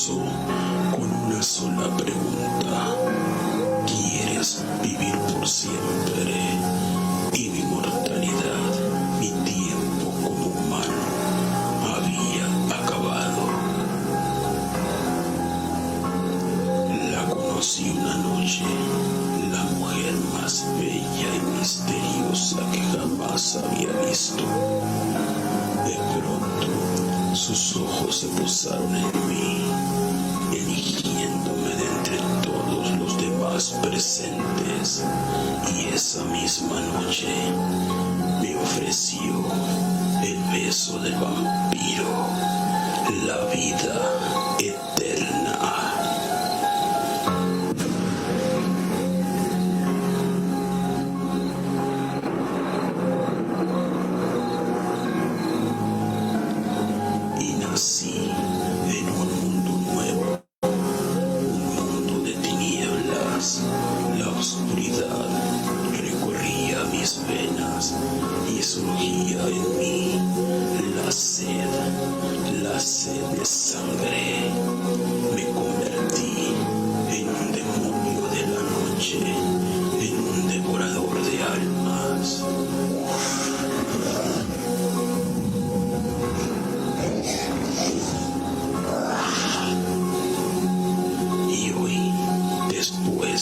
comenzó con una sola pregunta. ¿Quieres vivir por siempre? Y mi mortalidad, mi tiempo como humano, había acabado. La conocí una noche, la mujer más bella y misteriosa que jamás había visto. De pronto, sus ojos se posaron en mí, eligiéndome de entre todos los demás presentes, y esa misma noche me ofreció el beso del vampiro, la vida eterna. Nací en un mundo nuevo, un mundo de tinieblas. La oscuridad recorría mis venas y surgía en mí la sed de sangre. Me convertí en un demonio de la noche, en un devorador de almas. Después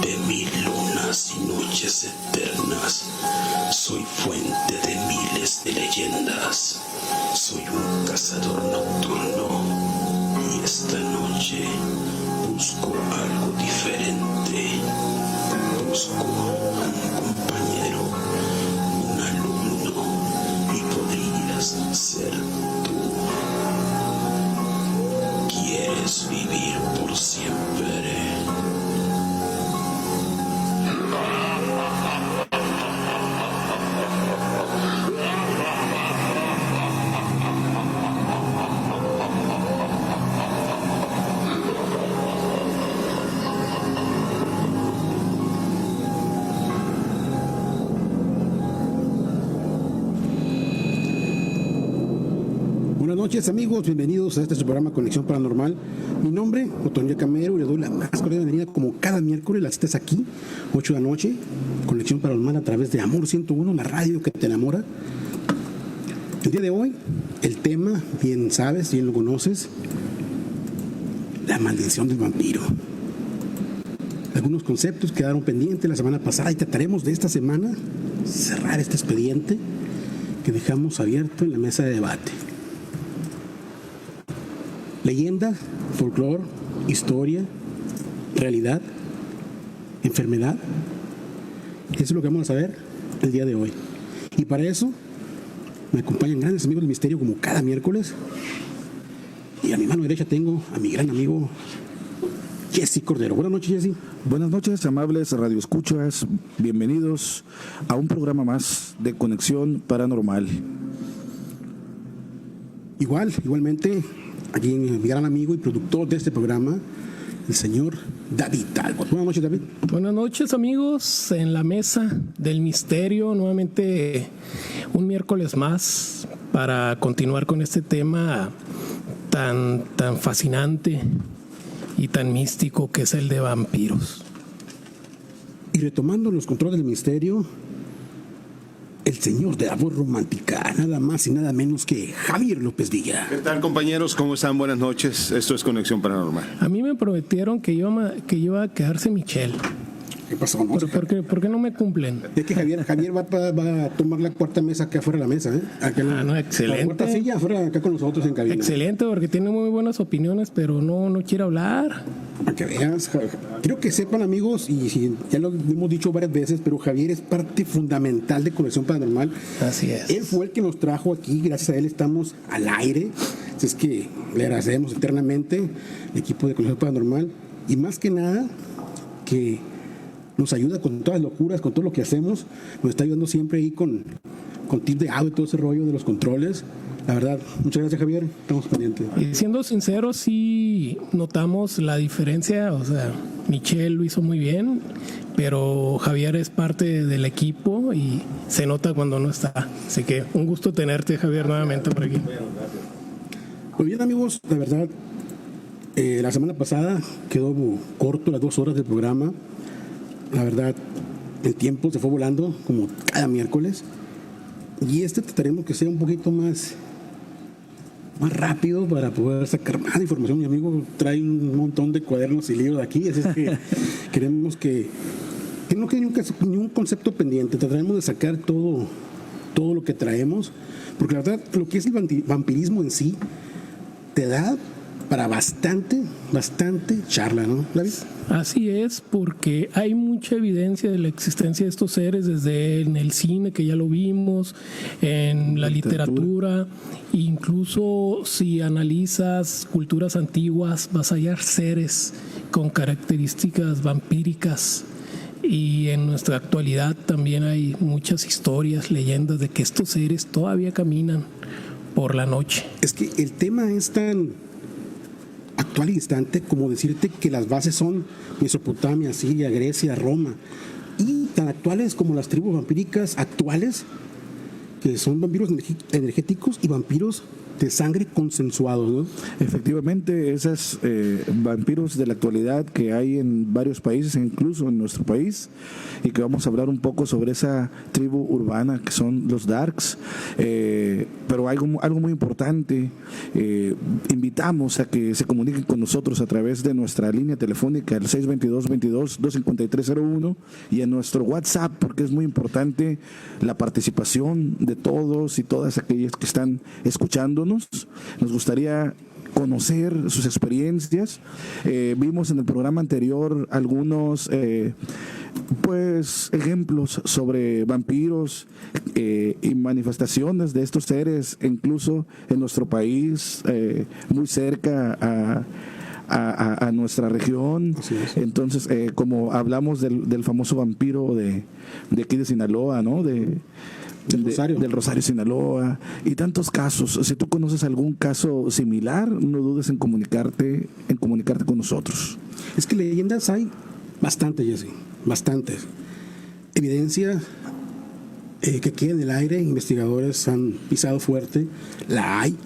de 1000 lunas y noches eternas, soy fuente de miles de leyendas. Soy un cazador nocturno y esta noche busco algo diferente. Busco a un compañero, un alumno, y podrías ser tú. ¿Quieres vivir por siempre? Buenas noches, amigos, bienvenidos a este su programa Conexión Paranormal. Mi nombre, Otoño Camero, y le doy la más cordial bienvenida como cada miércoles. Las citas aquí, 8 de la noche, Conexión Paranormal a través de Amor 101, la radio que te enamora. El día de hoy, el tema, bien sabes, bien lo conoces, la maldición del vampiro. Algunos conceptos quedaron pendientes la semana pasada y trataremos de esta semana cerrar este expediente que dejamos abierto en la mesa de debate. Leyenda, folclore, historia, realidad, enfermedad. Eso es lo que vamos a saber el día de hoy. Y para eso me acompañan grandes amigos del misterio como cada miércoles. Y a mi mano derecha tengo a mi gran amigo Jesse Cordero. Buenas noches, Jesse. Buenas noches, amables radioescuchas. Bienvenidos a un programa más de Conexión Paranormal. Igualmente, aquí mi gran amigo y productor de este programa, el señor David Talbot. Buenas noches, David. Buenas noches, amigos, en la mesa del misterio, nuevamente un miércoles más para continuar con este tema tan fascinante y tan místico que es el de vampiros. Y retomando los controles del misterio, el señor de la voz romántica, nada más y nada menos que Javier López Villa. ¿Qué tal, compañeros? ¿Cómo están? Buenas noches. Esto es Conexión Paranormal. A mí me prometieron que iba a quedarse Michelle. ¿Qué pasó? No, ¿Por qué no me cumplen? Es que Javier va a tomar la cuarta mesa acá afuera de la mesa, ¿eh? Excelente. La cuarta silla afuera acá con nosotros en cabina. Excelente, porque tiene muy buenas opiniones, pero no quiere hablar. Para que veas, quiero que sepan, amigos, y ya lo hemos dicho varias veces, pero Javier es parte fundamental de Conexión Paranormal. Así es. Él fue el que nos trajo aquí, gracias a él estamos al aire. Así es que le agradecemos eternamente el equipo de Conexión Paranormal, y más que nada que nos ayuda con todas las locuras, con todo lo que hacemos. Nos está ayudando siempre ahí con tips de audio y todo ese rollo de los controles. La verdad, muchas gracias, Javier. Estamos pendientes. Y siendo sinceros, sí notamos la diferencia. O sea, Michelle lo hizo muy bien, pero Javier es parte del equipo y se nota cuando no está. Así que un gusto tenerte, Javier, nuevamente por aquí. Muy bien, amigos, la verdad, La semana pasada quedó corto las 2 horas del programa. La verdad, el tiempo se fue volando como cada miércoles. Y trataremos que sea un poquito más rápido para poder sacar más información. Mi amigo trae un montón de cuadernos y libros de aquí, así es que queremos que no quede ni un concepto pendiente. Trataremos de sacar todo lo que traemos, porque la verdad, lo que es el vampirismo en sí te da para bastante charla, ¿no, David? Así es, porque hay mucha evidencia de la existencia de estos seres desde en el cine, que ya lo vimos, en la literatura, incluso si analizas culturas antiguas vas a hallar seres con características vampíricas. Y en nuestra actualidad también hay muchas historias, leyendas de que estos seres todavía caminan por la noche. Es que el tema es tan actual y distante como decirte que las bases son Mesopotamia, Siria, Grecia, Roma, y tan actuales como las tribus vampíricas actuales, que son vampiros energéticos y vampiros de sangre consensuados, ¿no? Efectivamente, esos vampiros de la actualidad que hay en varios países, incluso en nuestro país, y que vamos a hablar un poco sobre esa tribu urbana que son los Darks. Pero algo muy importante, invitamos a que se comuniquen con nosotros a través de nuestra línea telefónica, el 622-22-25301, y en nuestro WhatsApp, porque es muy importante la participación de todos y todas aquellas que están escuchándonos. Nos gustaría conocer sus experiencias. Vimos en el programa anterior algunos ejemplos sobre vampiros y manifestaciones de estos seres, incluso en nuestro país, muy cerca a nuestra región. Entonces, como hablamos del famoso vampiro de aquí de Sinaloa, ¿no? Del Rosario, Sinaloa, y tantos casos. Si tú conoces algún caso similar, no dudes en comunicarte con nosotros. Es que leyendas hay bastantes, Jesse, bastantes. Evidencia que queda en el aire, investigadores han pisado fuerte, la hay,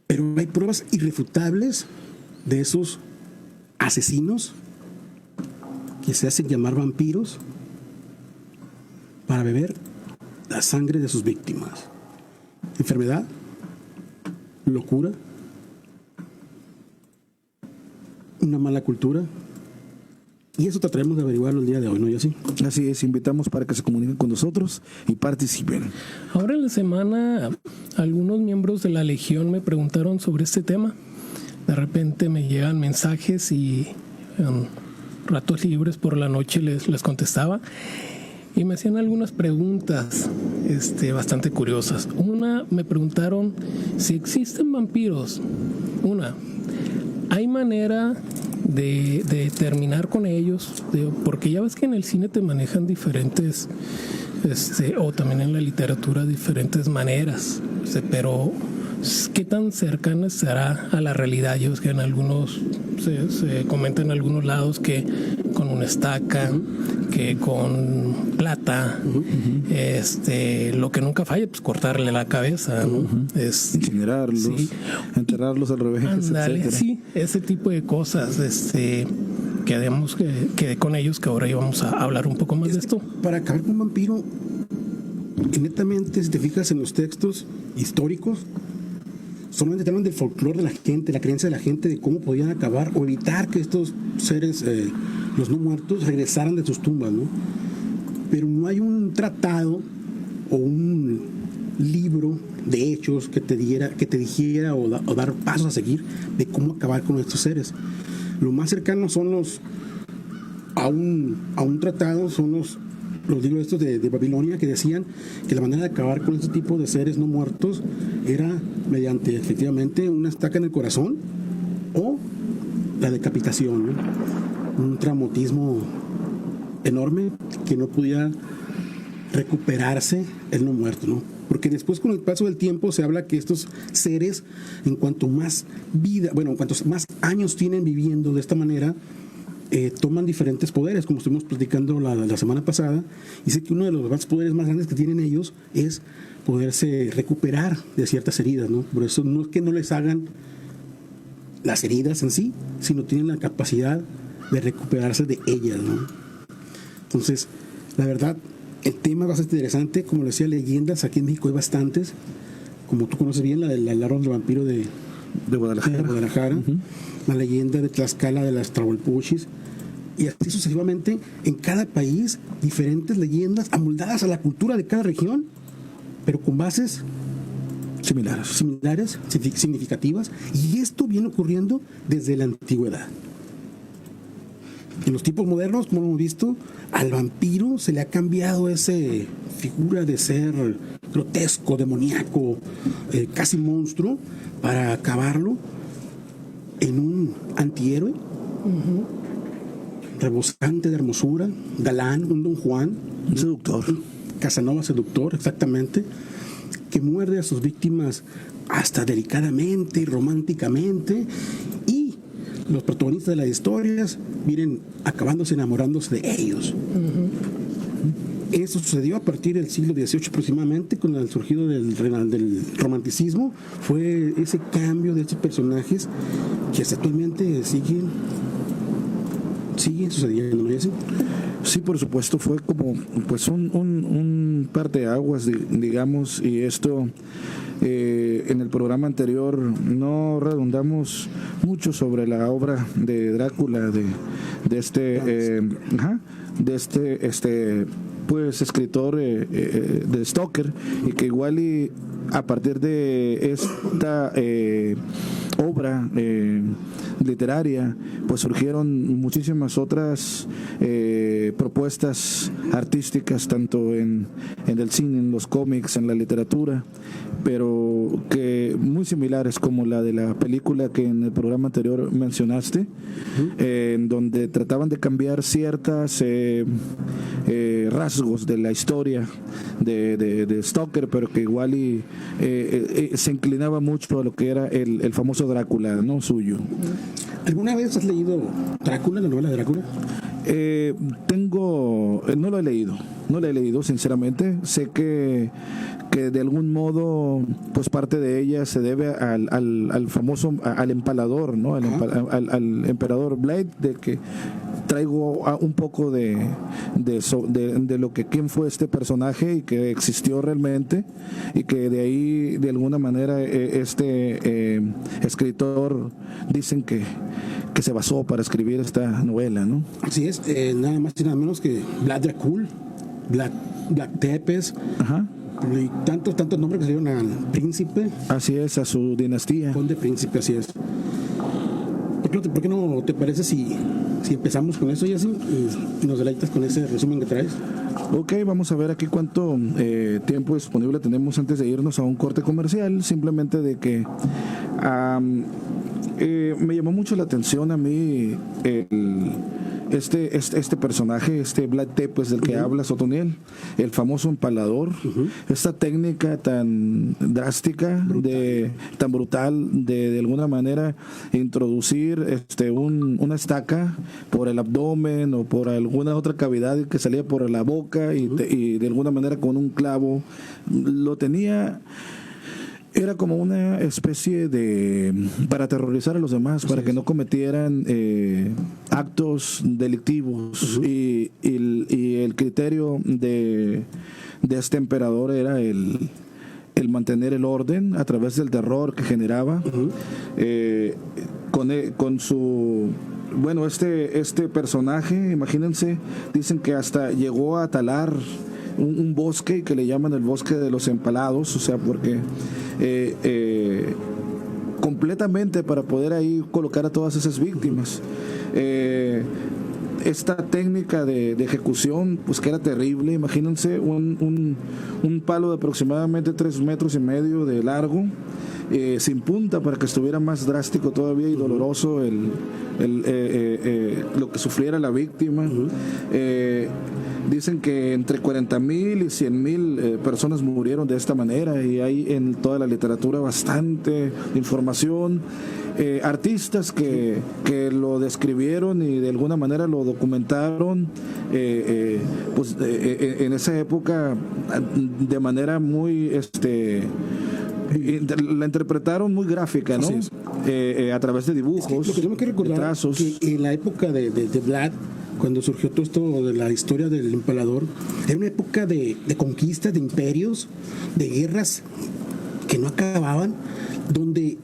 pero hay pruebas irrefutables de esos asesinos que se hacen llamar vampiros para beber la sangre de sus víctimas. Enfermedad, locura, una mala cultura. Y eso trataremos de averiguarlo el día de hoy, ¿no? ¿Y así? Así es, invitamos para que se comuniquen con nosotros y participen. Ahora en la semana, algunos miembros de la Legión me preguntaron sobre este tema. De repente me llegan mensajes y en ratos libres por la noche les contestaba. Y me hacían algunas preguntas bastante curiosas. Una, me preguntaron si existen vampiros. ¿Hay manera de terminar con ellos? Porque ya ves que en el cine te manejan diferentes, o también en la literatura, diferentes maneras. Pero ¿qué tan cercana estará a la realidad? Ya ves que en algunos se comenta en algunos lados que con una estaca, que con plata, lo que nunca falla, pues cortarle la cabeza, ¿no? Incinerarlos, sí, enterrarlos al revés. Ándale, sí, ese tipo de cosas, quedemos que con ellos, que ahora íbamos a hablar un poco más de esto. Para acabar con un vampiro, netamente, si te fijas en los textos históricos, solamente te hablan del folclore de la gente, la creencia de la gente, de cómo podían acabar o evitar que estos seres, los no muertos, regresaran de sus tumbas, ¿no? Pero no hay un tratado o un libro de hechos que te dijera o dar pasos a seguir de cómo acabar con estos seres. Lo más cercano son a un tratado, son los libros estos de Babilonia, que decían que la manera de acabar con este tipo de seres no muertos era mediante efectivamente una estaca en el corazón o la decapitación, ¿no? Un traumatismo enorme que no pudiera recuperarse el no muerto, ¿no? Porque después, con el paso del tiempo, se habla que estos seres, en cuanto más cuantos más años tienen viviendo de esta manera, toman diferentes poderes, como estuvimos platicando la semana pasada. Y sé que uno de los poderes más grandes que tienen ellos es poderse recuperar de ciertas heridas, ¿no? Por eso no es que no les hagan las heridas en sí, sino tienen la capacidad de recuperarse de ellas, ¿no? Entonces, la verdad, el tema es bastante interesante. Como les decía, leyendas, aquí en México hay bastantes. Como tú conoces bien, la del árbol del vampiro de Guadalajara, la leyenda de Tlaxcala de las Trahuelpuchis, y así sucesivamente, en cada país, diferentes leyendas amoldadas a la cultura de cada región, pero con bases similares, significativas, y esto viene ocurriendo desde la antigüedad. En los tiempos modernos, como hemos visto, al vampiro se le ha cambiado esa figura de ser grotesco, demoníaco, casi monstruo, para acabarlo en un antihéroe, rebosante de hermosura, galán, un Don Juan, un seductor, Casanova seductor, exactamente, que muerde a sus víctimas hasta delicadamente y románticamente, y los protagonistas de las historias vienen acabándose enamorándose de ellos. Eso sucedió a partir del siglo XVIII aproximadamente, con el surgido del romanticismo. Fue ese cambio de estos personajes que hasta actualmente siguen sucediendo, ¿no es así? Sí, por supuesto, fue como pues un parteaguas, digamos, y esto en el programa anterior no redundamos mucho sobre la obra de Drácula, de este pues escritor de Stoker, y que igual y a partir de esta obra literaria pues surgieron muchísimas otras propuestas artísticas, tanto en el cine, en los cómics, en la literatura, pero que muy similares, como la de la película que en el programa anterior mencionaste, en donde trataban de cambiar ciertas rasgos de la historia de Stoker, pero que igual y se inclinaba mucho a lo que era el famoso Drácula, ¿no? Suyo. ¿Alguna vez has leído Drácula, la novela de Drácula? No lo he leído sinceramente. Sé que de algún modo pues parte de ella se debe al famoso, al empalador, ¿no? Al emperador Blade, de que traigo un poco de lo que quién fue este personaje y que existió realmente, y que de ahí de alguna manera este escritor dicen que se basó para escribir esta novela, ¿no? Así es, nada más y nada menos que Vlad Dracul, Vlad Tepes, y tantos nombres que se dieron al príncipe. Así es, a su dinastía. Conde príncipe, así es. ¿Por qué no te parece si empezamos con eso, Jessy, y nos deleitas con ese resumen que traes? Ok, vamos a ver aquí cuánto tiempo disponible tenemos antes de irnos a un corte comercial. Simplemente de que me llamó mucho la atención a mí este personaje, Vlad Tepes del que habla Otoniel, el famoso empalador. Esta técnica tan drástica, tan brutal, de alguna manera introducir una estaca por el abdomen o por alguna otra cavidad que salía por la boca, y de alguna manera con un clavo lo tenía. Era como una especie para aterrorizar a los demás, para que no cometieran actos delictivos. Y el criterio de este emperador era el mantener el orden a través del terror que generaba. Con su... Bueno, este personaje, imagínense, dicen que hasta llegó a talar un bosque que le llaman el bosque de los empalados, o sea, porque completamente para poder ahí colocar a todas esas víctimas. Esta técnica de ejecución, pues que era terrible. Imagínense un palo de aproximadamente 3,5 metros de largo, sin punta, para que estuviera más drástico todavía y doloroso lo que sufriera la víctima. Dicen que entre 40,000 y 100,000 personas murieron de esta manera, y hay en toda la literatura bastante información. Artistas que lo describieron y de alguna manera lo documentaron en esa época de manera muy la interpretaron muy gráfica, ¿no? Así es. A través de dibujos, Lo que tenemos que de recordar trazos. que en la época de Vlad, cuando surgió todo esto de la historia del empalador, era una época de conquista, de imperios, de guerras que no acababan, donde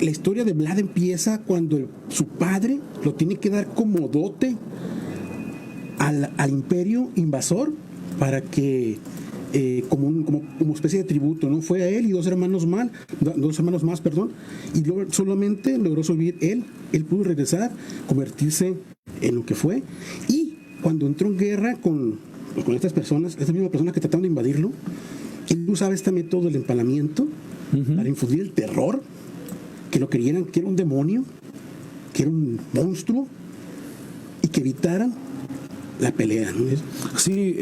la historia de Vlad empieza cuando su padre lo tiene que dar como dote al imperio invasor para que como especie de tributo, ¿no? Fue a él y dos hermanos más, y luego solamente logró subir él pudo regresar, convertirse en lo que fue, y cuando entró en guerra con estas mismas personas que trataron de invadirlo, él usaba este método del empalamiento para infundir el terror, que lo creyeran que era un demonio, que era un monstruo, y que evitaran la pelea, ¿no? Sí,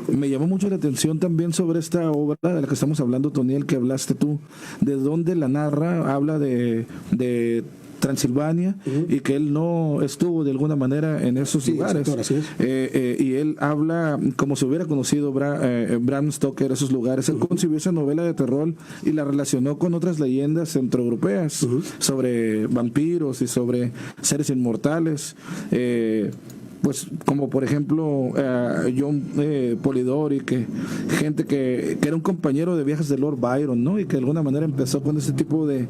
me llamó mucho la atención también sobre esta obra de la que estamos hablando, Toniel, que hablaste tú, de dónde la narra, habla de Transilvania, y que él no estuvo de alguna manera en esos lugares. Exacto, así es. Y él habla como si hubiera conocido Bram Stoker esos lugares. Él concibió esa novela de terror y la relacionó con otras leyendas centroeuropeas sobre vampiros y sobre seres inmortales. Pues como por ejemplo John Polidori, gente que era un compañero de viajes de Lord Byron, ¿no? Y que de alguna manera empezó con ese tipo de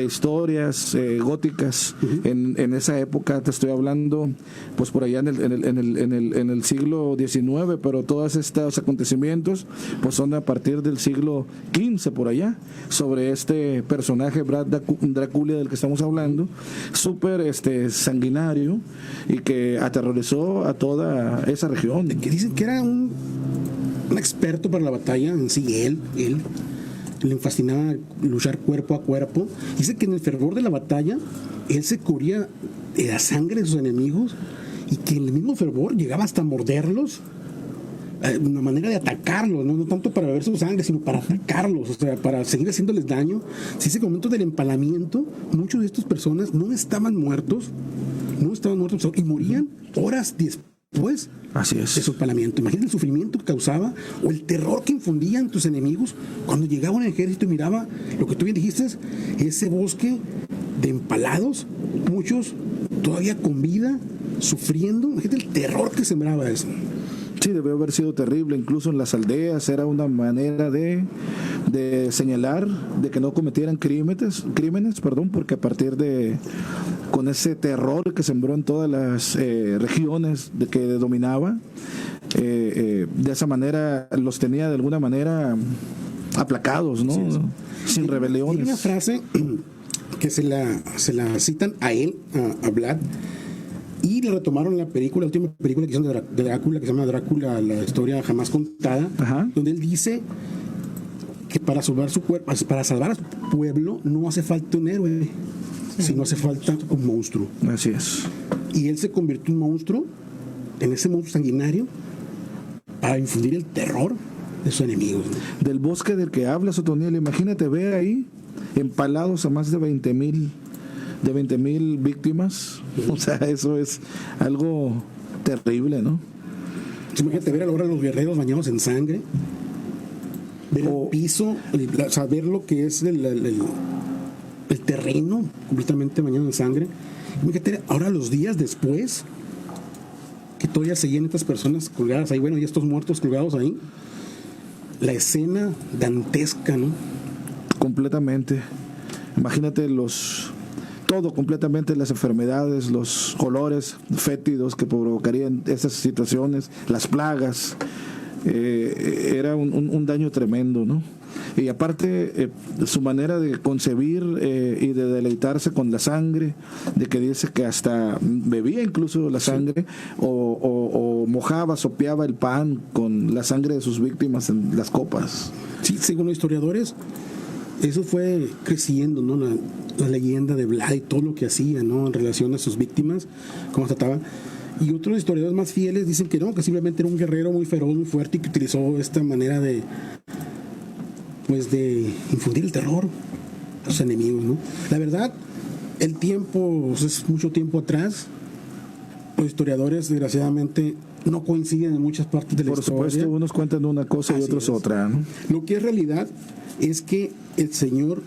historias góticas en esa época. Te estoy hablando pues por allá en el siglo XIX, pero todos estos acontecimientos pues son a partir del siglo XV por allá, sobre este personaje Brad Dracula del que estamos hablando, súper sanguinario, y que aterrorizó a toda esa región. Que dicen que era un experto para la batalla en sí, él le fascinaba luchar cuerpo a cuerpo. Dice que en el fervor de la batalla él se cubría de la sangre de sus enemigos, y que en el mismo fervor llegaba hasta morderlos, una manera de atacarlos, no tanto para beber su sangre, sino para atacarlos, o sea, para seguir haciéndoles daño. Si ese momento del empalamiento, muchos de estas personas no estaban muertos y morían horas después. Así es. De su empalamiento. Imagínate el sufrimiento que causaba o el terror que infundían tus enemigos cuando llegaba un ejército y miraba lo que tú bien dijiste, ese bosque de empalados, muchos todavía con vida, sufriendo. Imagínate el terror que sembraba eso. Sí, debió haber sido terrible. Incluso en las aldeas era una manera de señalar de que no cometieran crímenes, porque a partir con ese terror que sembró en todas las regiones de que dominaba, de esa manera los tenía de alguna manera aplacados, ¿no? Sí. Sin rebeliones. Hay una frase que se la citan a él, a Vlad, y le retomaron la última película que hicieron de Drácula, que se llama Drácula, la historia jamás contada, donde él dice que para salvar su cuerpo, para salvar a su pueblo, no hace falta un héroe, sino hace falta un monstruo. Así es. Y él se convirtió en un monstruo, en ese monstruo sanguinario, para infundir el terror de sus enemigos, ¿no? Del bosque del que hablas, Otoniel, imagínate ver ahí empalados a más de 20,000 víctimas. O sea, eso es algo terrible, ¿no? Imagínate ver ahora a los guerreros bañados en sangre, ver el piso, saber lo que es el terreno completamente bañado en sangre. Imagínate ahora, los días después, que todavía seguían estas personas colgadas ahí, bueno, y estos muertos colgados ahí, la escena dantesca, ¿no? Completamente. Imagínate todo completamente, las enfermedades, los olores fétidos que provocarían esas situaciones, las plagas. Era un daño tremendo, ¿no? Y aparte su manera de concebir y de deleitarse con la sangre, de que dice que hasta bebía incluso la sangre, o mojaba, sopeaba el pan con la sangre de sus víctimas en las copas. Sí, según los historiadores, eso fue creciendo, ¿no? La leyenda de Vlad y todo lo que hacía, ¿no? En relación a sus víctimas, cómo trataba. Y otros historiadores más fieles dicen que no, que simplemente era un guerrero muy feroz, muy fuerte, y que utilizó esta manera de infundir el terror a sus enemigos, ¿no? La verdad, el tiempo, es mucho tiempo atrás, los historiadores desgraciadamente no coinciden en muchas partes de la Por historia. supuesto, unos cuentan una cosa y Así otros es. otra, ¿no? Lo que es realidad es que el señor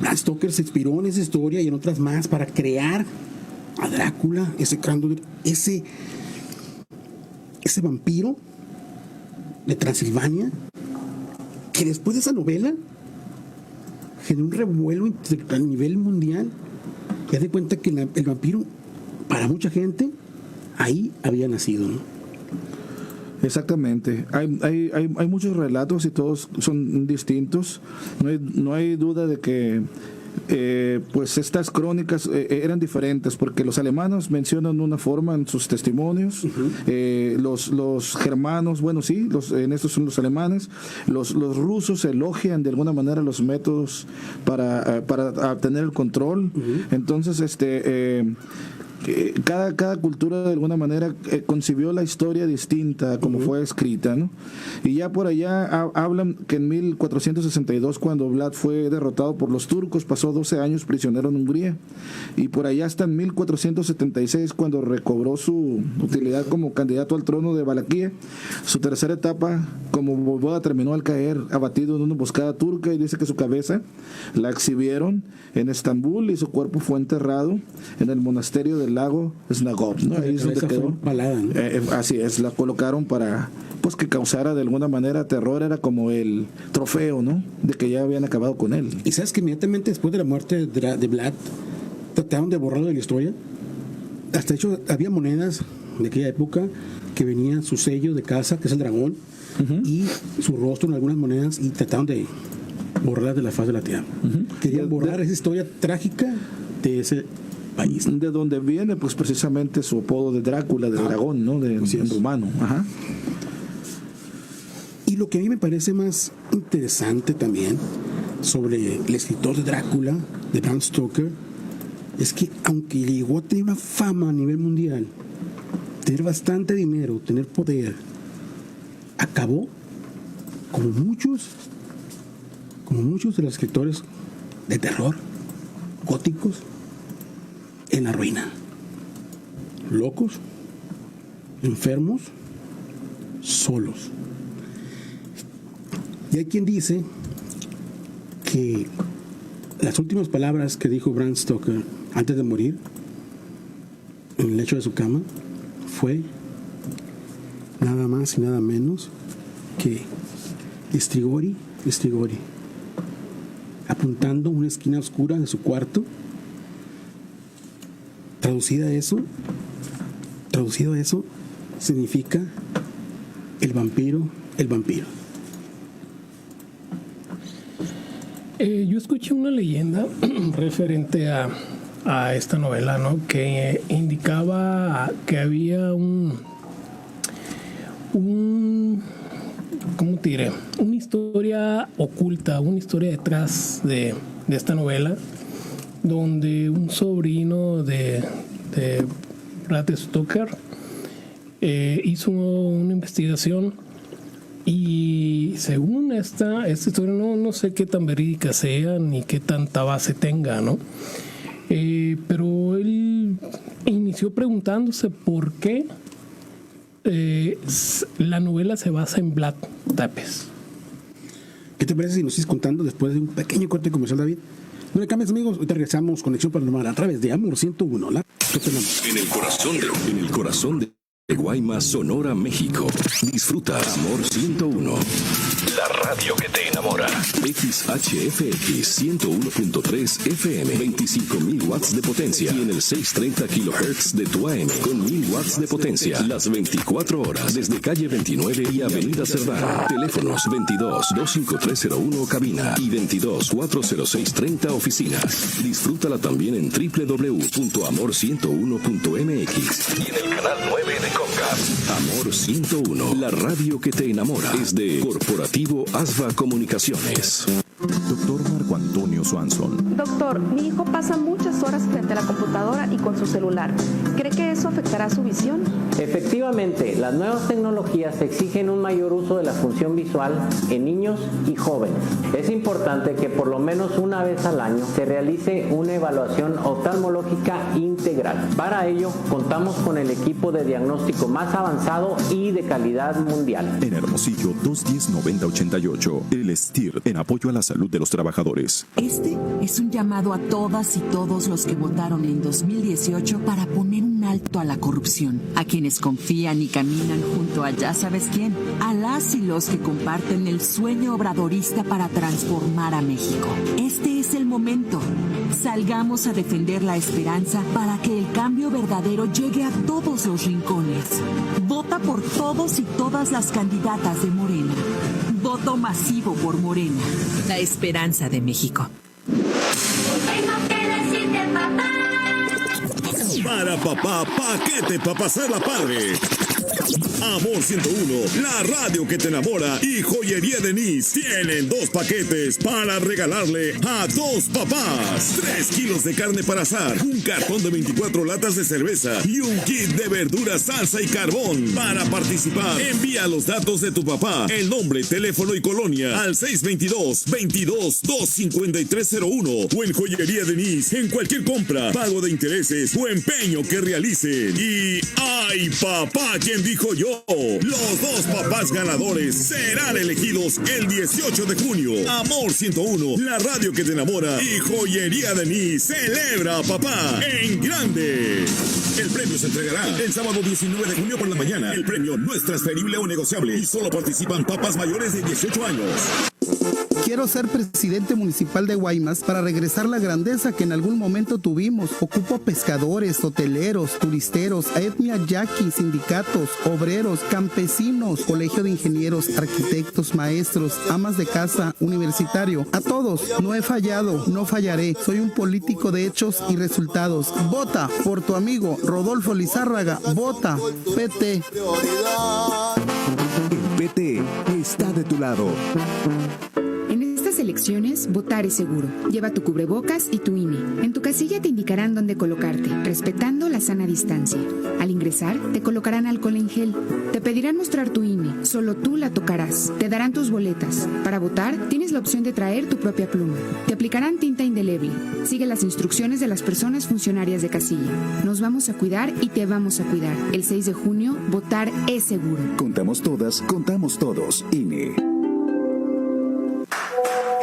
Bram Stoker se inspiró en esa historia y en otras más para crear a Drácula, ese vampiro de Transilvania, que después de esa novela generó un revuelo a nivel mundial. Y haz de cuenta que el vampiro, para mucha gente, ahí había nacido, ¿no? Exactamente. Hay muchos relatos y todos son distintos. No hay duda de que pues estas crónicas eran diferentes, porque los alemanes mencionan una forma en sus testimonios, los germanos, bueno, sí, en estos son los alemanes, los rusos elogian de alguna manera los métodos para obtener el control. Entonces, cada cultura de alguna manera concibió la historia distinta como fue escrita, ¿no? Y ya por allá hablan que en 1462, cuando Vlad fue derrotado por los turcos, pasó 12 años prisionero en Hungría, y por allá hasta en 1476, cuando recobró su utilidad como candidato al trono de Valaquia, su tercera etapa como voivoda terminó al caer abatido en una emboscada turca, y dice que su cabeza la exhibieron en Estambul y su cuerpo fue enterrado en el monasterio del lago Snagov, ¿no? Ahí es donde quedó. Balada, ¿no? Así es, la colocaron para pues que causara de alguna manera terror, era como el trofeo, ¿no? De que ya habían acabado con él. Y sabes que inmediatamente después de la muerte de Vlad, trataron de borrarlo de la historia. Hasta hecho, había monedas de aquella época que venía su sello de casa, que es el dragón, y su rostro en algunas monedas, y trataron de borrarlas de la faz de la tierra. Querían borrar esa historia trágica de ese país. De donde viene, pues precisamente su apodo de Drácula, de dragón, ¿no? En rumano. Ajá. Y lo que a mí me parece más interesante también sobre el escritor de Drácula, de Bram Stoker, es que aunque llegó a tener una fama a nivel mundial, tener bastante dinero, tener poder, acabó como muchos de los escritores de terror góticos en la ruina. Locos, enfermos, solos. Y hay quien dice que las últimas palabras que dijo Bram Stoker antes de morir en el lecho de su cama fue nada más y nada menos que Strigoi, Strigoi, apuntando a una esquina oscura de su cuarto. Traducido a eso significa el vampiro. Yo escuché una leyenda referente a esta novela, ¿no? Que indicaba que había ¿cómo te diré? Una historia oculta, una historia detrás de esta novela, donde un sobrino de Brad Stoker hizo una investigación, y según esta historia, no sé qué tan verídica sea ni qué tanta base tenga, ¿no? Pero él inició preguntándose por qué la novela se basa en Vlad Tepes. ¿Qué te parece si nos sigues contando después de un pequeño corte comercial, David? No le cambies, amigos. Ahorita regresamos. Conexión Paranormal a través de Amor 101. En el corazón de Guaymas, Sonora, México. Disfruta Amor 101. La radio que te enamora. XHFX 101.3 FM. 25.000 watts de potencia. Y en el 630 kHz de tu AM. Con 1.000 watts de potencia. Las 24 horas. Desde calle 29 y avenida Cerdán. Teléfonos 22-25301 cabina. Y 22-40630 oficinas. Disfrútala también en www.amor101.mx. Y en el canal 9 de Comcast. Amor 101. La radio que te enamora. Es de Corporativo Asva Comunicaciones. Doctor Marco Antonio Swanson. Doctor, mi hijo pasa muchas horas frente a la computadora y con su celular. ¿Cree que eso afectará su visión? Efectivamente, las nuevas tecnologías exigen un mayor uso de la función visual en niños y jóvenes. Es importante que por lo menos una vez al año se realice una evaluación oftalmológica integral. Para ello, contamos con el equipo de diagnóstico más avanzado y de calidad mundial. En Hermosillo, 210-9088. El STIR, en apoyo a la salud de los trabajadores. Este es un llamado a todas y todos los que votaron en 2018 para poner un alto a la corrupción, a quienes confían y caminan junto a ya sabes quién, a las y los que comparten el sueño obradorista para transformar a México. Este es el momento. Salgamos a defender la esperanza para que el cambio verdadero llegue a todos los rincones. Vota por todos y todas las candidatas de Morena. Voto masivo por Morena, la esperanza de México. Para papá, paquete para pasarla padre. Amor 101, la radio que te enamora, y Joyería Denise tienen 2 paquetes para regalarle a 2 papás. 3 kilos de carne para asar, un cartón de 24 latas de cerveza y un kit de verduras, salsa y carbón. Para participar, envía los datos de tu papá, el nombre, teléfono y colonia al 622-22-25301 o en Joyería Denise en cualquier compra, pago de intereses o empeño que realicen. Y ¡ay, papá! ¿Quién dijo yo? Los 2 papás ganadores serán elegidos el 18 de junio. Amor 101, la radio que te enamora, y Joyería Denise celebra a papá en grande. El premio se entregará el sábado 19 de junio por la mañana. El premio no es transferible o negociable y solo participan papás mayores de 18 años. Quiero ser presidente municipal de Guaymas para regresar la grandeza que en algún momento tuvimos. Ocupo pescadores, hoteleros, turisteros, etnia yaqui, sindicatos, obreros, campesinos, colegio de ingenieros, arquitectos, maestros, amas de casa, universitario. A todos, no he fallado, no fallaré. Soy un político de hechos y resultados. Vota por tu amigo Rodolfo Lizárraga. Vota PT. El PT está de tu lado. En estas elecciones, votar es seguro. Lleva tu cubrebocas y tu INE. En tu casilla te indicarán dónde colocarte, respetando la sana distancia. Al ingresar, te colocarán alcohol en gel. Te pedirán mostrar tu INE. Solo tú la tocarás. Te darán tus boletas. Para votar, tienes la opción de traer tu propia pluma. Te aplicarán tinta indeleble. Sigue las instrucciones de las personas funcionarias de casilla. Nos vamos a cuidar y te vamos a cuidar. El 6 de junio, votar es seguro. Contamos todas, contamos todos. INE.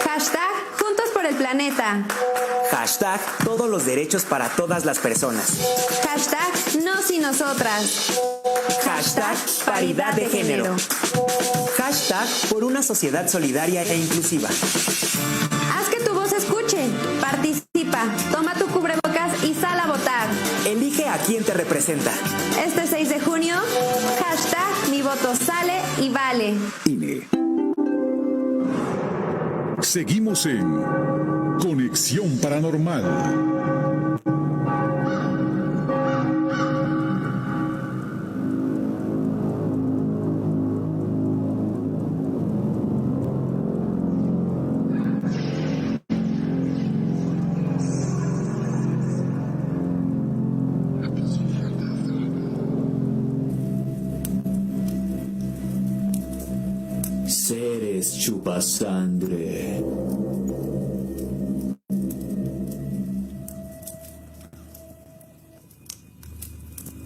Hashtag Juntos por el Planeta. Hashtag Todos los derechos para todas las personas. Hashtag Nos y Nosotras. Hashtag Paridad de género. Hashtag Por una sociedad solidaria e inclusiva. Haz que tu voz se escuche. Participa. Toma tu cubrebocas y sal a votar. Elige a quien te representa. Este 6 de junio, hashtag Mi voto sale y vale. INE. Seguimos en Conexión Paranormal. Seres chupasangre.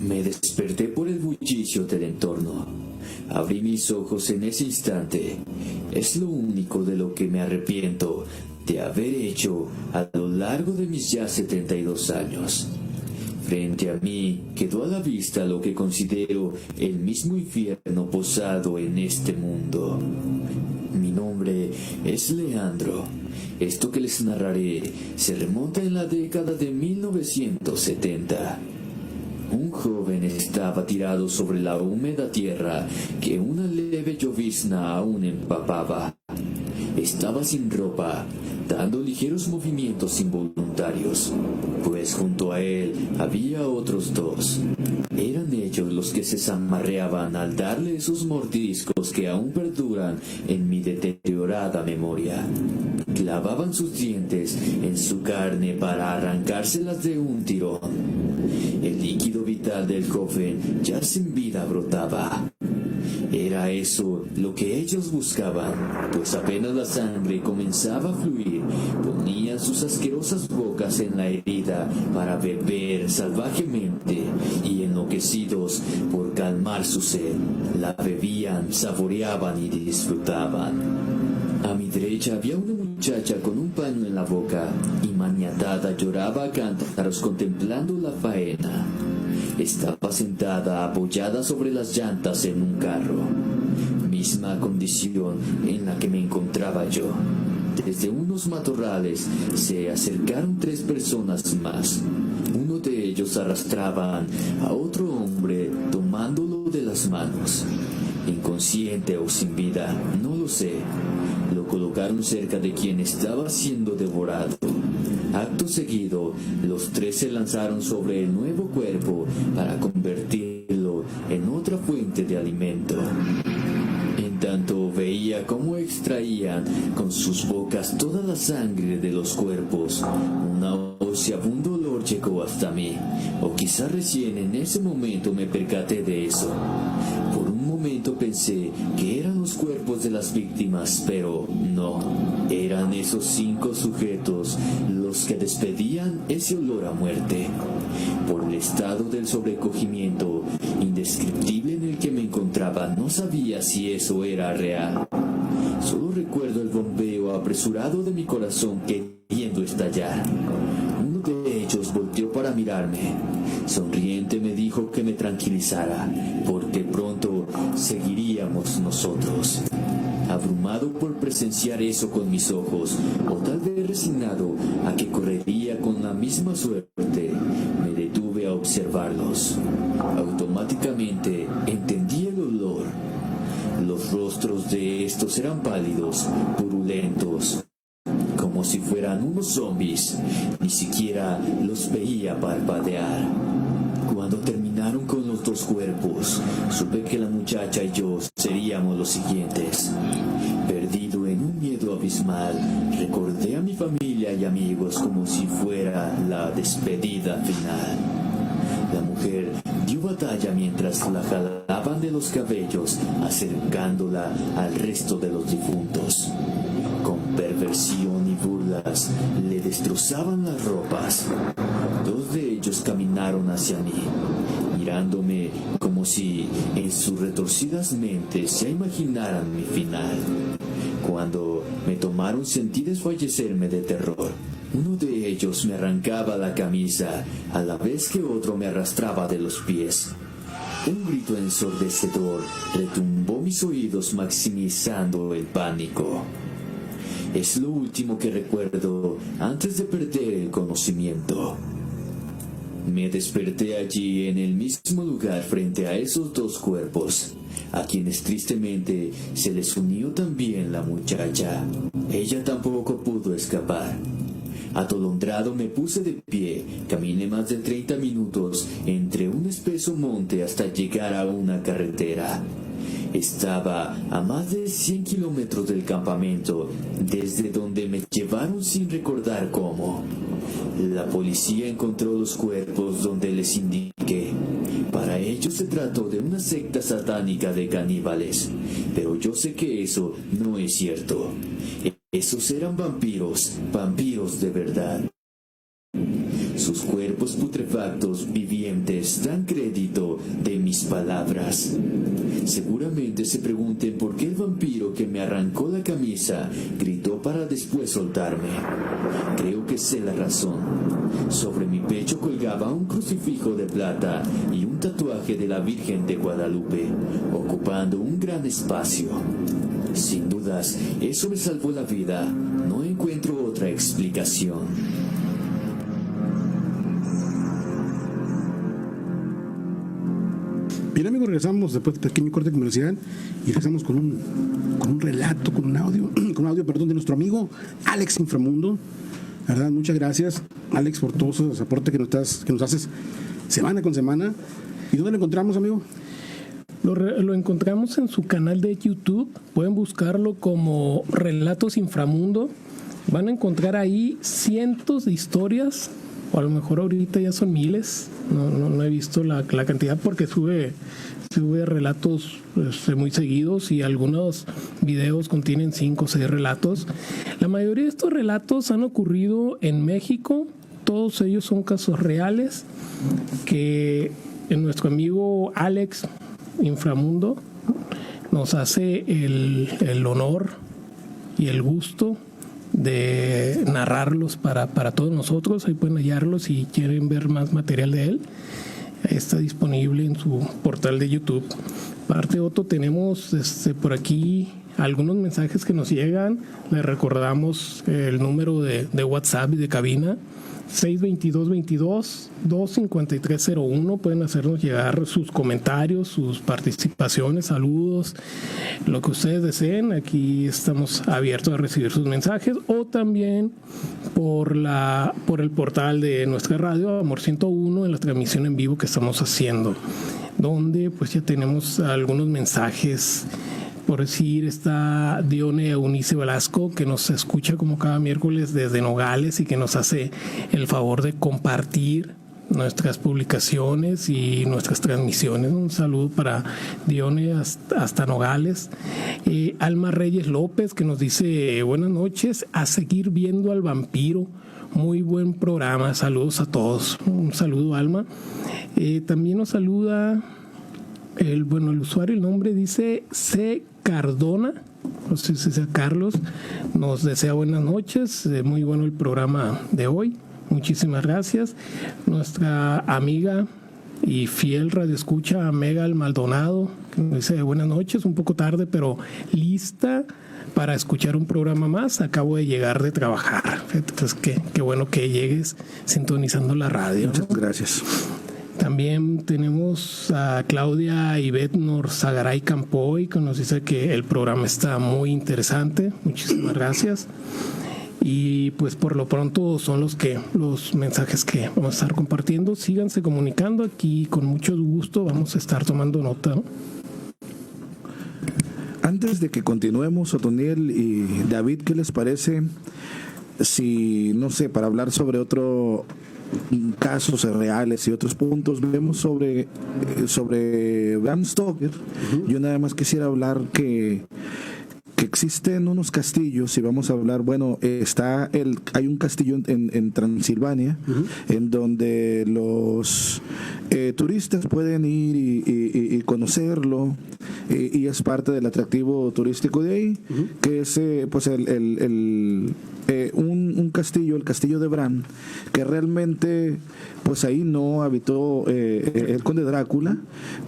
Me desperté por el bullicio del entorno. Abrí mis ojos en ese instante. Es lo único de lo que me arrepiento de haber hecho a lo largo de mis ya 72 años. Frente a mí quedó a la vista lo que considero el mismo infierno posado en este mundo. Mi nombre es Leandro. Esto que les narraré se remonta en la década de 1970. Un joven estaba tirado sobre la húmeda tierra que una leve llovizna aún empapaba. Estaba sin ropa, dando ligeros movimientos involuntarios, pues junto a él había otros dos. Eran ellos los que se zamarreaban al darle esos mordiscos que aún perduran en mi deteriorada memoria. Clavaban sus dientes en su carne para arrancárselas de un tirón. El líquido vital del joven ya sin vida brotaba. Era eso lo que ellos buscaban, pues apenas la sangre comenzaba a fluir, ponían sus asquerosas bocas en la herida para beber salvajemente y enloquecidos por calmar su sed, la bebían, saboreaban y disfrutaban. A mi derecha había una muchacha con un paño en la boca y maniatada lloraba a cántaros contemplando la faena. Estaba sentada apoyada sobre las llantas en un carro, misma condición en la que me encontraba yo. Desde unos matorrales se acercaron 3 personas más. Uno de ellos arrastraban a otro hombre tomándolo de las manos. Inconsciente o sin vida, no lo sé. Lo colocaron cerca de quien estaba siendo devorado. Acto seguido, los 3 se lanzaron sobre el nuevo cuerpo para convertirlo en otra fuente de alimento. En tanto veía cómo extraían con sus bocas toda la sangre de los cuerpos. Un nauseabundo olor llegó hasta mí, o quizá recién en ese momento me percaté de eso. Por un momento pensé que eran los cuerpos de las víctimas, pero no. Eran esos 5 sujetos los que despedían ese olor a muerte. Por el estado del sobrecogimiento indescriptible en el que me encontraba, no sabía si eso era real. Solo recuerdo el bombeo apresurado de mi corazón queriendo estallar. Uno de ellos volteó para mirarme. Sonriente me dijo que me tranquilizara, porque pronto seguiríamos nosotros. Abrumado por presenciar eso con mis ojos, o tal vez resignado a que correría con la misma suerte, me detuve a observarlos. Automáticamente entendí el olor. Los rostros de estos eran pálidos, purulentos, como si fueran unos zombies. Ni siquiera los veía parpadear. Cuando terminaron con los 2 cuerpos, supe que la muchacha y yo seríamos los siguientes. Perdido en un miedo abismal, recordé a mi familia y amigos como si fuera la despedida final. La mujer dio batalla mientras la jalaban de los cabellos, acercándola al resto de los difuntos. Con perversión y burlas, le destrozaban las ropas. 2 de ellos caminaron hacia mí, mirándome como si en sus retorcidas mentes se imaginaran mi final. Cuando me tomaron sentí desfallecerme de terror. Uno de ellos me arrancaba la camisa, a la vez que otro me arrastraba de los pies. Un grito ensordecedor retumbó mis oídos, maximizando el pánico. Es lo último que recuerdo antes de perder el conocimiento. Me desperté allí en el mismo lugar frente a esos 2 cuerpos, a quienes tristemente se les unió también la muchacha. Ella tampoco pudo escapar. Atolondrado me puse de pie, caminé más de 30 minutos entre un espeso monte hasta llegar a una carretera. Estaba a más de 100 kilómetros del campamento, desde donde me llevaron sin recordar cómo. La policía encontró los cuerpos donde les indiqué. Para ellos se trató de una secta satánica de caníbales, pero yo sé que eso no es cierto. Esos eran vampiros, vampiros de verdad. Sus cuerpos putrefactos vivientes dan crédito de mis palabras. Seguramente se pregunten por qué el vampiro que me arrancó la camisa gritó para después soltarme. Creo que sé la razón. Sobre mi pecho colgaba un crucifijo de plata y un tatuaje de la Virgen de Guadalupe, ocupando un gran espacio. Sin dudas, eso me salvó la vida. No encuentro otra explicación. Bien, amigos, regresamos después de pequeño corte comercial y regresamos con un un relato, con un audio, de nuestro amigo Alex Inframundo. La verdad, muchas gracias, Alex, por todos esos aportes que nos haces semana con semana. ¿Y dónde lo encontramos, amigo? Lo encontramos en su canal de YouTube. Pueden buscarlo como Relatos Inframundo. Van a encontrar ahí cientos de historias, o a lo mejor ahorita ya son miles. No he visto la cantidad, porque sube relatos muy seguidos, y algunos videos contienen 5 o 6 relatos. La mayoría de estos relatos han ocurrido en México. Todos ellos son casos reales que nuestro amigo Alex Inframundo nos hace el honor y el gusto de narrarlos para todos nosotros. Ahí pueden hallarlos si quieren ver más material de él. Está disponible en su portal de YouTube. Aparte, Otto, tenemos por aquí algunos mensajes que nos llegan. Les recordamos el número de WhatsApp y de cabina: 622-22-25301. Pueden hacernos llegar sus comentarios, sus participaciones, saludos, lo que ustedes deseen. Aquí estamos abiertos a recibir sus mensajes, o también por el portal de nuestra radio, Amor 101, en la transmisión en vivo que estamos haciendo, donde pues ya tenemos algunos mensajes. Por decir, está Dione Eunice Velasco, que nos escucha como cada miércoles desde Nogales y que nos hace el favor de compartir nuestras publicaciones y nuestras transmisiones. Un saludo para Dione hasta Nogales. Alma Reyes López, que nos dice: buenas noches, a seguir viendo al vampiro. Muy buen programa, saludos a todos. Un saludo, Alma. También nos saluda el usuario, el nombre dice C. Cardona, no sé si sea Carlos, nos desea buenas noches, muy bueno el programa de hoy, muchísimas gracias. Nuestra amiga y fiel radioescucha Megal Maldonado, que nos dice buenas noches, un poco tarde, pero lista para escuchar un programa más. Acabo de llegar de trabajar. Entonces, qué bueno que llegues sintonizando la radio. Muchas gracias. También tenemos a Claudia Ivette Norzagaray Campoy, que nos dice que el programa está muy interesante. Muchísimas gracias. Y pues por lo pronto son los mensajes que vamos a estar compartiendo. Síganse comunicando aquí, con mucho gusto vamos a estar tomando nota, ¿no? Antes de que continuemos, Otoniel y David, ¿qué les parece si, no sé, para hablar sobre otro casos reales y otros puntos, vemos sobre Bram Stoker? Yo nada más quisiera hablar que existen unos castillos, y vamos a hablar, hay un castillo en Transilvania, en donde los turistas pueden ir y conocerlo, y es parte del atractivo turístico de ahí, que es pues un castillo, el castillo de Bram, que realmente pues ahí no habitó el conde Drácula,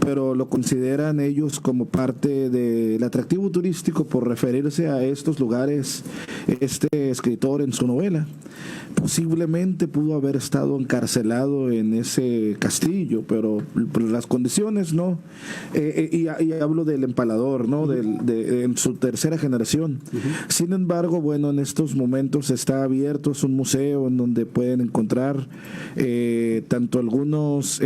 pero lo consideran ellos como parte del atractivo turístico por referirse a estos lugares. Este escritor, en su novela, posiblemente pudo haber estado encarcelado en ese castillo, pero las condiciones no. Y hablo del Empalador, ¿no? En su tercera generación. Sin embargo, bueno, en estos momentos está abierto, es un museo en donde pueden encontrar tanto algunos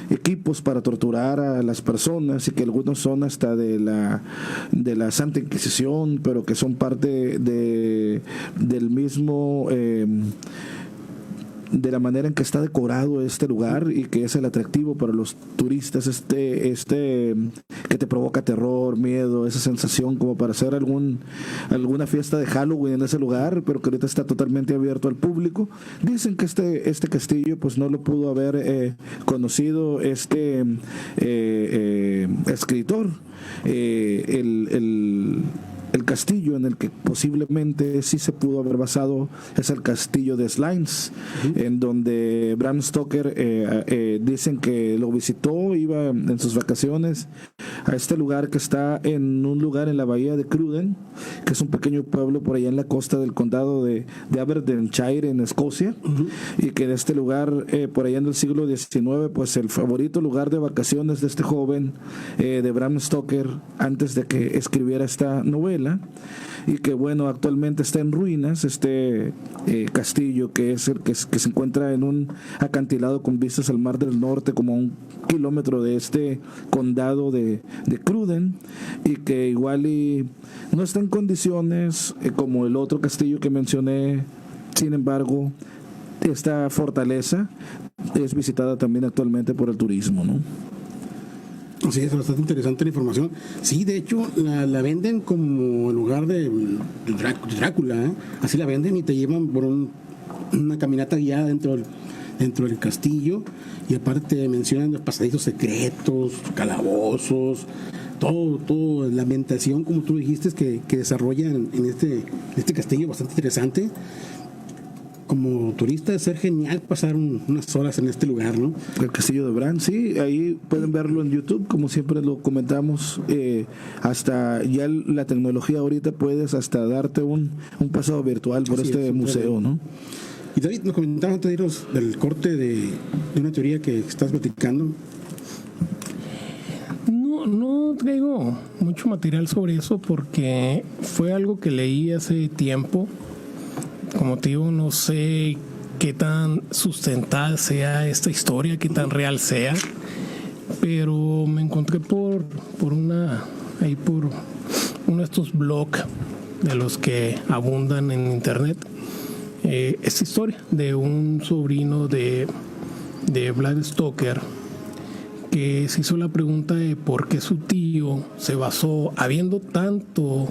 equipos para torturar a las personas, y que algunos son hasta de la Santa Inquisición, pero que son parte del mismo de la manera en que está decorado este lugar, y que es el atractivo para los turistas, que te provoca terror, miedo, esa sensación como para hacer alguna fiesta de Halloween en ese lugar, pero que ahorita está totalmente abierto al público. Dicen que este castillo pues no lo pudo haber conocido este escritor. El castillo en el que posiblemente sí se pudo haber basado es el castillo de Slains, en donde Bram Stoker dicen que lo visitó, iba en sus vacaciones a este lugar que está en un lugar en la bahía de Cruden, que es un pequeño pueblo por allá en la costa del condado de Aberdeenshire, en Escocia, y que de este lugar, por allá en el siglo XIX, pues el favorito lugar de vacaciones de este joven, de Bram Stoker, antes de que escribiera esta novela, y que bueno, actualmente está en ruinas, este castillo que es el que se encuentra en un acantilado con vistas al Mar del Norte, como a 1 kilómetro de este condado de Cruden, y que igual y no está en condiciones como el otro castillo que mencioné. Sin embargo, esta fortaleza es visitada también actualmente por el turismo, ¿no? Sí, es bastante interesante la información. Sí, de hecho, la venden como el lugar de Drácula, ¿eh? Así la venden y te llevan por una caminata guiada dentro del castillo, y aparte mencionan los pasadizos secretos, calabozos, todo la ambientación, como tú dijiste, que desarrollan en este castillo, bastante interesante. Como turista debe ser genial pasar unas horas en este lugar, ¿no? El castillo de Bran, sí, ahí pueden verlo en YouTube, como siempre lo comentamos. Hasta ya la tecnología ahorita puedes hasta darte un paseo virtual por este museo, ¿no? Y David, nos comentaba antes de irnos del corte de una teoría que estás platicando. No traigo mucho material sobre eso porque fue algo que leí hace tiempo. Como te digo, no sé qué tan sustentada sea esta historia, qué tan real sea, pero me encontré por uno de estos blogs de los que abundan en internet, esta historia de un sobrino de Bram Stoker que se hizo la pregunta de por qué su tío se basó, habiendo tantos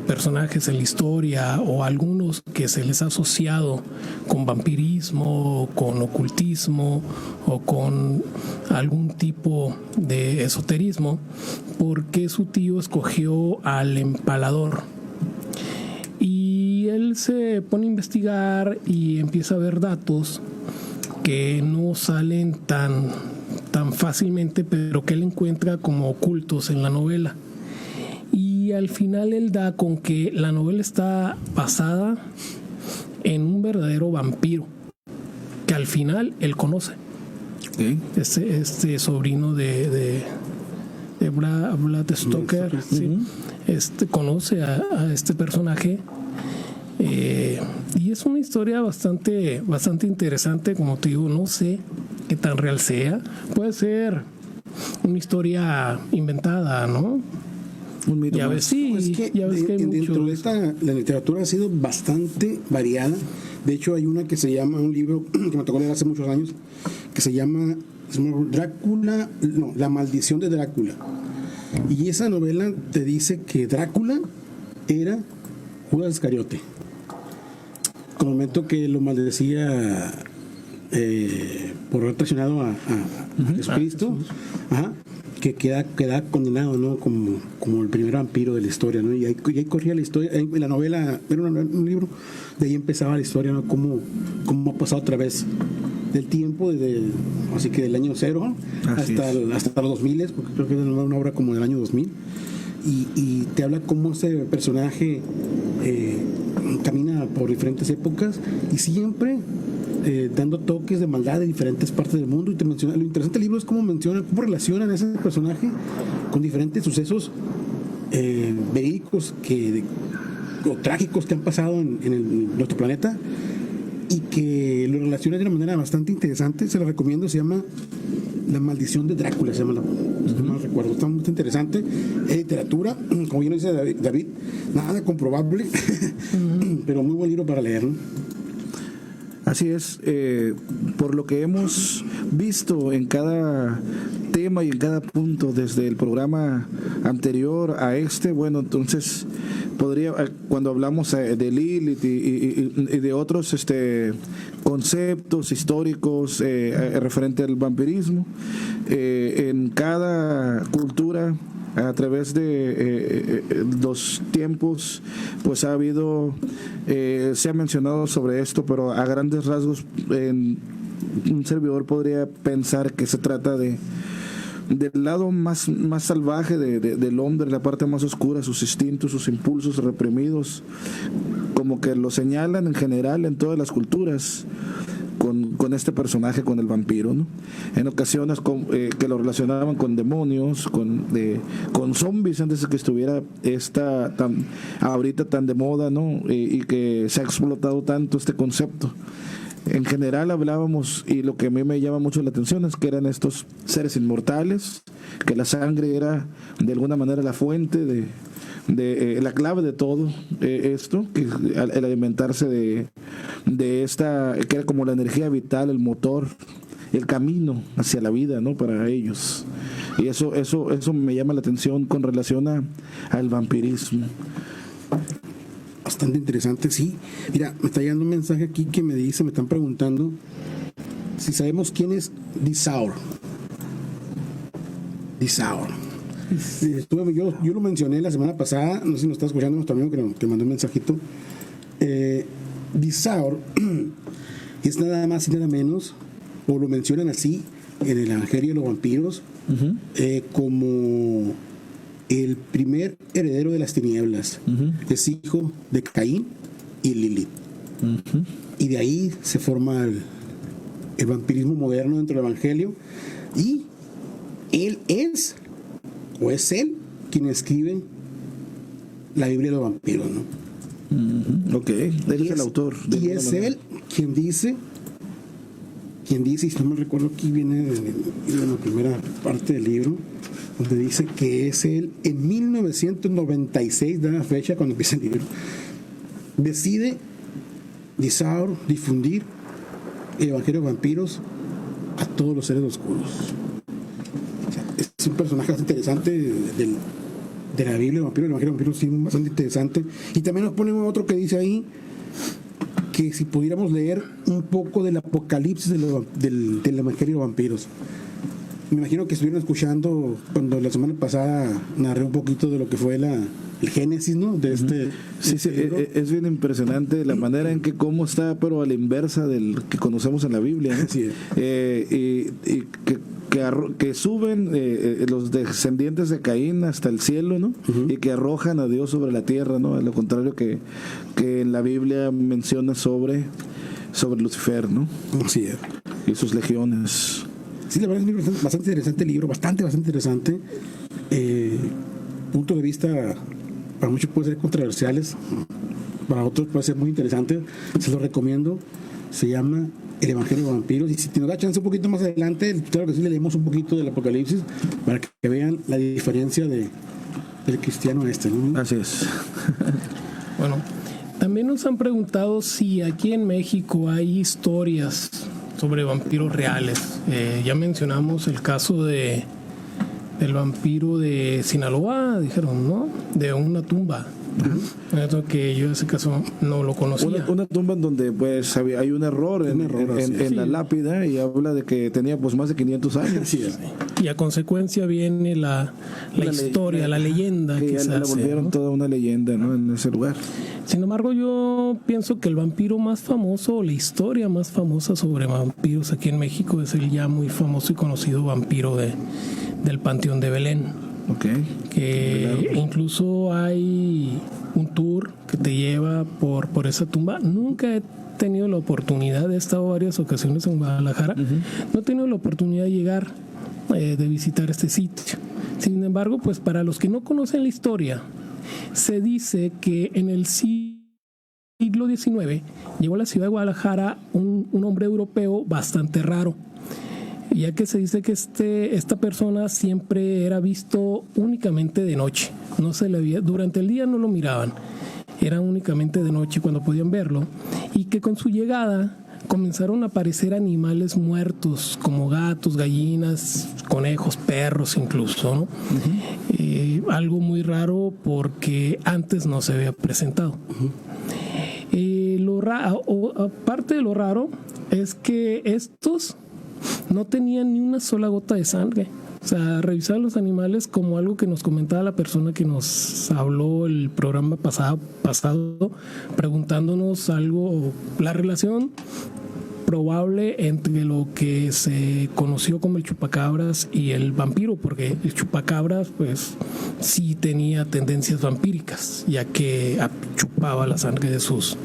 personajes en la historia, o algunos que se les ha asociado con vampirismo, con ocultismo o con algún tipo de esoterismo, por qué su tío escogió al Empalador. Y él se pone a investigar y empieza a ver datos que no salen tan fácilmente, pero que él encuentra como ocultos en la novela. Y al final él da con que la novela está basada en un verdadero vampiro que al final él conoce. Este sobrino de Bram Stoker, sí, conoce a este personaje. Y es una historia bastante interesante. Como te digo, no sé qué tan real sea. Puede ser una historia inventada, ¿no? Un mito. Ya ves, sí, es que ya ves que hay dentro de la literatura ha sido bastante variada. De hecho, hay una que se llama, un libro que me tocó leer hace muchos años, que se llama Drácula, no, La maldición de Drácula. Y esa novela te dice que Drácula era Judas Iscariote. Con el momento que lo maldecía por haber traicionado a Jesucristo, que queda condenado, ¿no? Como el primer vampiro de la historia, ¿no? Y ahí corría la historia. En la novela era un libro, de ahí empezaba la historia, ¿no? Cómo ha pasado a través del tiempo, así que del año 0 hasta los 2000, porque creo que es una obra como del año 2000, y te habla cómo ese personaje camina por diferentes épocas y siempre dando toques de maldad de diferentes partes del mundo. Y te menciona, lo interesante del libro es cómo relacionan a ese personaje con diferentes sucesos verídicos o trágicos que han pasado en nuestro planeta, y que lo relaciona de una manera bastante interesante. Se lo recomiendo, se llama La maldición de Drácula, se llama, no recuerdo, está muy interesante. Es literatura, como bien dice David, nada comprobable, pero muy buen libro para leer, ¿no? Así es, por lo que hemos visto en cada tema y en cada punto desde el programa anterior a bueno, entonces cuando hablamos de Lilith y de otros conceptos históricos referente al vampirismo, en cada cultura, a través de los tiempos, pues ha habido, se ha mencionado sobre esto, pero a grandes rasgos un servidor podría pensar que se trata de del lado más salvaje del hombre, la parte más oscura, sus instintos, sus impulsos reprimidos, como que lo señalan en general en todas las culturas con este personaje, con el vampiro, ¿no? En ocasiones que lo relacionaban con demonios, con zombies, antes de que estuviera ahorita tan de moda, ¿no? Y que se ha explotado tanto este concepto. En general hablábamos, y lo que a mí me llama mucho la atención es que eran estos seres inmortales, que la sangre era de alguna manera la fuente de la clave de todo esto, que el alimentarse de esta, que era como la energía vital, el motor, el camino hacia la vida, ¿no? Para ellos. Y eso me llama la atención con relación al vampirismo. Bastante interesante, sí. Mira, me está llegando un mensaje aquí que me están preguntando si sabemos quién es Disaur. Yo lo mencioné la semana pasada, no sé si nos está escuchando nuestro amigo que mandó un mensajito. Disaur es nada más y nada menos, o lo mencionan así en el Evangelio de los Vampiros, como el primer heredero de las tinieblas. Es hijo de Caín y Lilith. Y de ahí se forma el vampirismo moderno dentro del Evangelio, y él es él quien escribe la Biblia de los vampiros, ¿no? Ok, él es el autor. Y es él quien dice, y si no me recuerdo, aquí viene en la primera parte del libro, donde dice que es él, en 1996, de la fecha cuando empieza el libro, decide Disaur difundir el Evangelio de vampiros a todos los seres oscuros. O sea, es un personaje bastante interesante de la Biblia de vampiros, el Evangelio de vampiros, sí, bastante interesante. Y también nos pone otro que dice ahí que si pudiéramos leer un poco del Apocalipsis del Evangelio de vampiros. Me imagino que estuvieron escuchando cuando la semana pasada narré un poquito de lo que fue el Génesis, ¿no? De sí, es bien impresionante la manera en que cómo está, pero a la inversa del que conocemos en la Biblia, ¿no? Sí. Y que suben los descendientes de Caín hasta el cielo, ¿no? Y que arrojan a Dios sobre la tierra, ¿no? A lo contrario que en la Biblia menciona sobre Lucifer, ¿no? Así es. Y sus legiones. Sí, la verdad es un libro bastante interesante el libro, bastante interesante. Punto de vista, para muchos puede ser controversiales, para otros puede ser muy interesante. Se lo recomiendo. Se llama El Evangelio de Vampiros. Y si nos da chance un poquito más adelante, claro que sí, le leemos un poquito del Apocalipsis para que vean la diferencia del cristiano ¿no? Así es. Bueno, también nos han preguntado si aquí en México hay historias sobre vampiros reales. Ya mencionamos el caso del vampiro de Sinaloa, dijeron, ¿no? De una tumba. Eso que yo ese caso no lo conocía. Una tumba en donde pues hay un error en la lápida, y habla de que tenía pues más de 500 años. Sí. Y a consecuencia viene la historia, la leyenda que se la hace, volvieron, ¿no? Toda una leyenda, ¿no? En ese lugar. Sin embargo, yo pienso que el vampiro más famoso, la historia más famosa sobre vampiros aquí en México, es el ya muy famoso y conocido vampiro del Panteón de Belén. Okay. Que incluso hay un tour que te lleva por esa tumba. Nunca he tenido la oportunidad, he estado varias ocasiones en Guadalajara, no he tenido la oportunidad de llegar, de visitar este sitio. Sin embargo, pues para los que no conocen la historia, se dice que en el siglo XIX llegó a la ciudad de Guadalajara un hombre europeo bastante raro, ya que se dice que esta persona siempre era visto únicamente de noche, no se le veía, durante el día no lo miraban, era únicamente de noche cuando podían verlo, y que con su llegada comenzaron a aparecer animales muertos como gatos, gallinas, conejos, perros incluso, ¿no? Algo muy raro porque antes no se había presentado. Aparte de lo raro es que estos no tenían ni una sola gota de sangre. O sea, revisar los animales, como algo que nos comentaba la persona que nos habló el programa pasado preguntándonos algo, la relación probable entre lo que se conoció como el chupacabras y el vampiro, porque el chupacabras pues sí tenía tendencias vampíricas, ya que chupaba la sangre de sus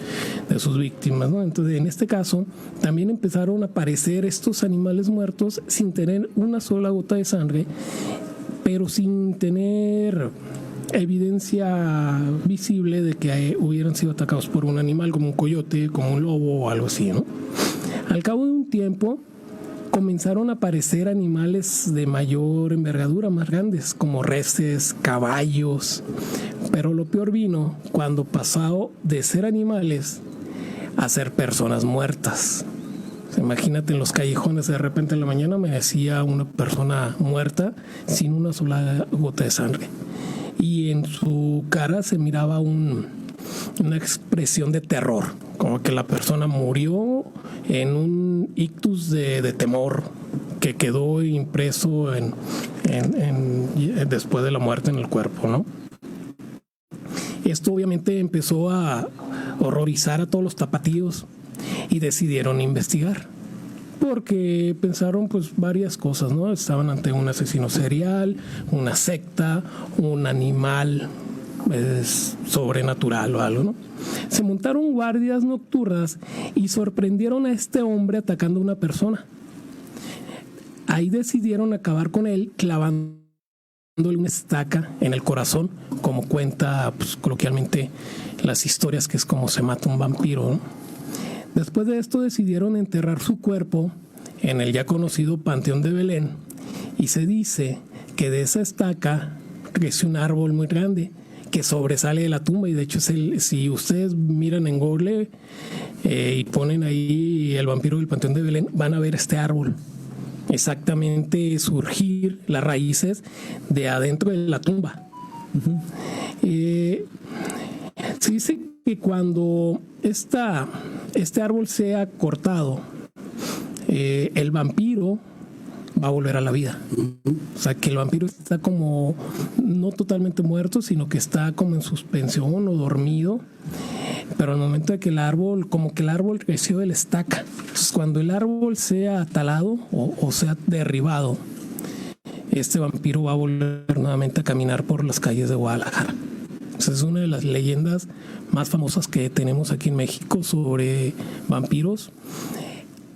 víctimas, ¿no? Entonces, en este caso, también empezaron a aparecer estos animales muertos sin tener una sola gota de sangre, pero sin tener evidencia visible de que hubieran sido atacados por un animal como un coyote, como un lobo o algo así, ¿no? Al cabo de un tiempo comenzaron a aparecer animales de mayor envergadura, más grandes, como reses, caballos, pero lo peor vino cuando pasó de ser animales a ser personas muertas. Imagínate, en los callejones de repente en la mañana amanecía una persona muerta sin una sola gota de sangre. Y en su cara se miraba una expresión de terror, como que la persona murió en un ictus de temor que quedó impreso después de la muerte en el cuerpo, ¿no? Esto obviamente empezó a horrorizar a todos los tapatíos y decidieron investigar, porque pensaron pues varias cosas, ¿no? Estaban ante un asesino serial, una secta, un animal sobrenatural o algo, ¿no? Se montaron guardias nocturnas y sorprendieron a este hombre atacando a una persona. Ahí decidieron acabar con él clavándole una estaca en el corazón, como cuenta pues, coloquialmente las historias, que es como se mata un vampiro, ¿no? Después de esto decidieron enterrar su cuerpo en el ya conocido Panteón de Belén, y se dice que de esa estaca crece un árbol muy grande que sobresale de la tumba, y de hecho si ustedes miran en Google y ponen ahí el vampiro del Panteón de Belén, van a ver este árbol exactamente surgir las raíces de adentro de la tumba. Se dice que cuando este árbol sea cortado, el vampiro va a volver a la vida. O sea, que el vampiro está como no totalmente muerto, sino que está como en suspensión o dormido, pero al momento de que el árbol creció de la estaca. Entonces, cuando el árbol sea talado o sea derribado, este vampiro va a volver nuevamente a caminar por las calles de Guadalajara. Esa es una de las leyendas más famosas que tenemos aquí en México sobre vampiros.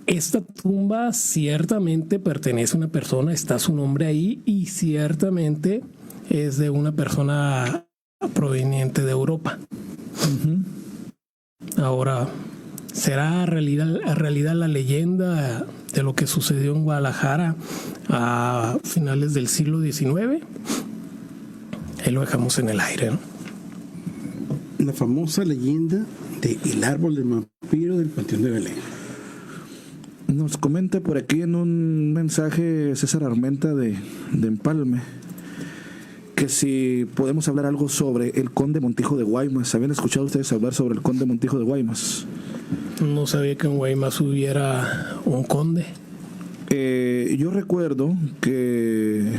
Esta tumba ciertamente pertenece a una persona, está su nombre ahí, y ciertamente es de una persona proveniente de Europa. Ahora, ¿será realidad la leyenda de lo que sucedió en Guadalajara a finales del siglo XIX? Ahí lo dejamos en el aire, ¿no? La famosa leyenda de el árbol del vampiro del Panteón de Belén. Nos comenta por aquí en un mensaje César Armenta de Empalme que si podemos hablar algo sobre el Conde Montijo de Guaymas. ¿Habían escuchado ustedes hablar sobre el Conde Montijo de Guaymas? No sabía que en Guaymas hubiera un conde. Yo recuerdo que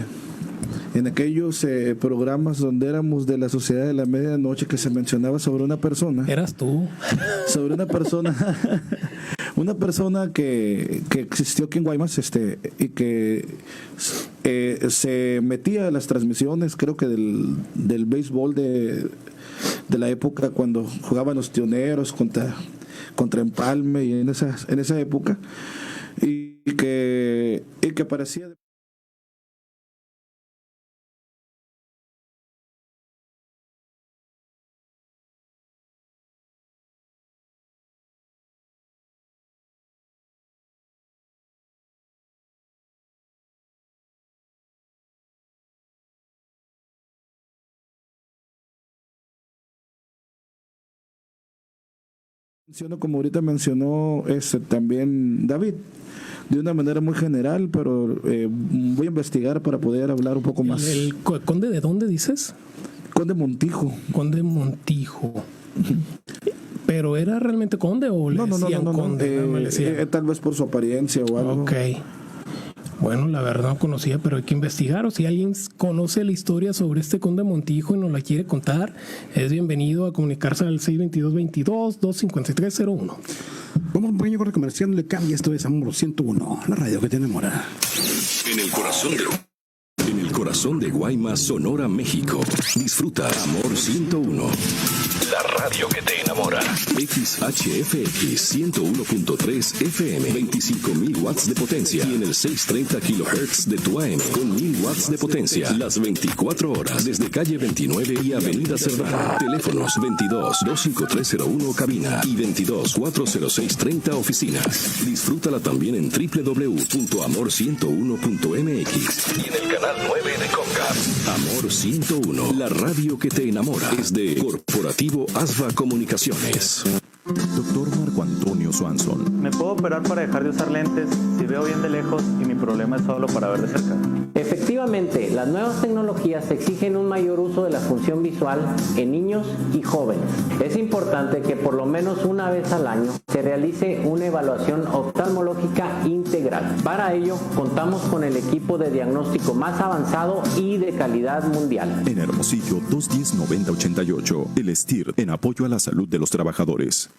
en aquellos programas donde éramos de la Sociedad de la Medianoche, que se mencionaba sobre una persona. Eras tú. Sobre una persona, una persona que existió aquí en Guaymas, y que se metía a las transmisiones, creo que del béisbol de la época cuando jugaban los Tioneros contra Empalme, y en esa época, y que parecía como ahorita mencionó también David, de una manera muy general, pero voy a investigar para poder hablar un poco más. ¿El conde de dónde dices? Conde Montijo. Conde Montijo. ¿Pero era realmente conde o le decían conde? Tal vez por su apariencia o algo. Ok. Bueno, la verdad no conocía, pero hay que investigar. O si alguien conoce la historia sobre este conde Montijo y nos la quiere contar, es bienvenido a comunicarse al 622-22-253-01. Vamos a un pequeño corte comercial, no le cambia. Esto es Amor 101, la radio que te enamora. En el corazón de Guaymas, Sonora, México. Disfruta Amor 101. La radio que te enamora. XHFX 101.3 FM. 25,000 watts de potencia. Y en el 630 kHz de tu AM. Con 1000 watts de potencia. Las 24 horas. Desde calle 29 y avenida Cerdán. Teléfonos 22-25301 cabina. Y 22-40630 oficinas. Disfrútala también en www.amor101.mx. Y en el canal 9 de Comcast. Amor 101. La radio que te enamora. Es de Corporativo Asva Comunicaciones. Doctor Marco Antonio Swanson. ¿Me puedo operar para dejar de usar lentes si veo bien de lejos y mi problema es solo para ver de cerca? Efectivamente, las nuevas tecnologías exigen un mayor uso de la función visual en niños y jóvenes. Es importante que por lo menos una vez al año se realice una evaluación oftalmológica integral. Para ello, contamos con el equipo de diagnóstico más avanzado y de calidad mundial. En Hermosillo, 210-9088. El STIR, en apoyo a la salud de los trabajadores.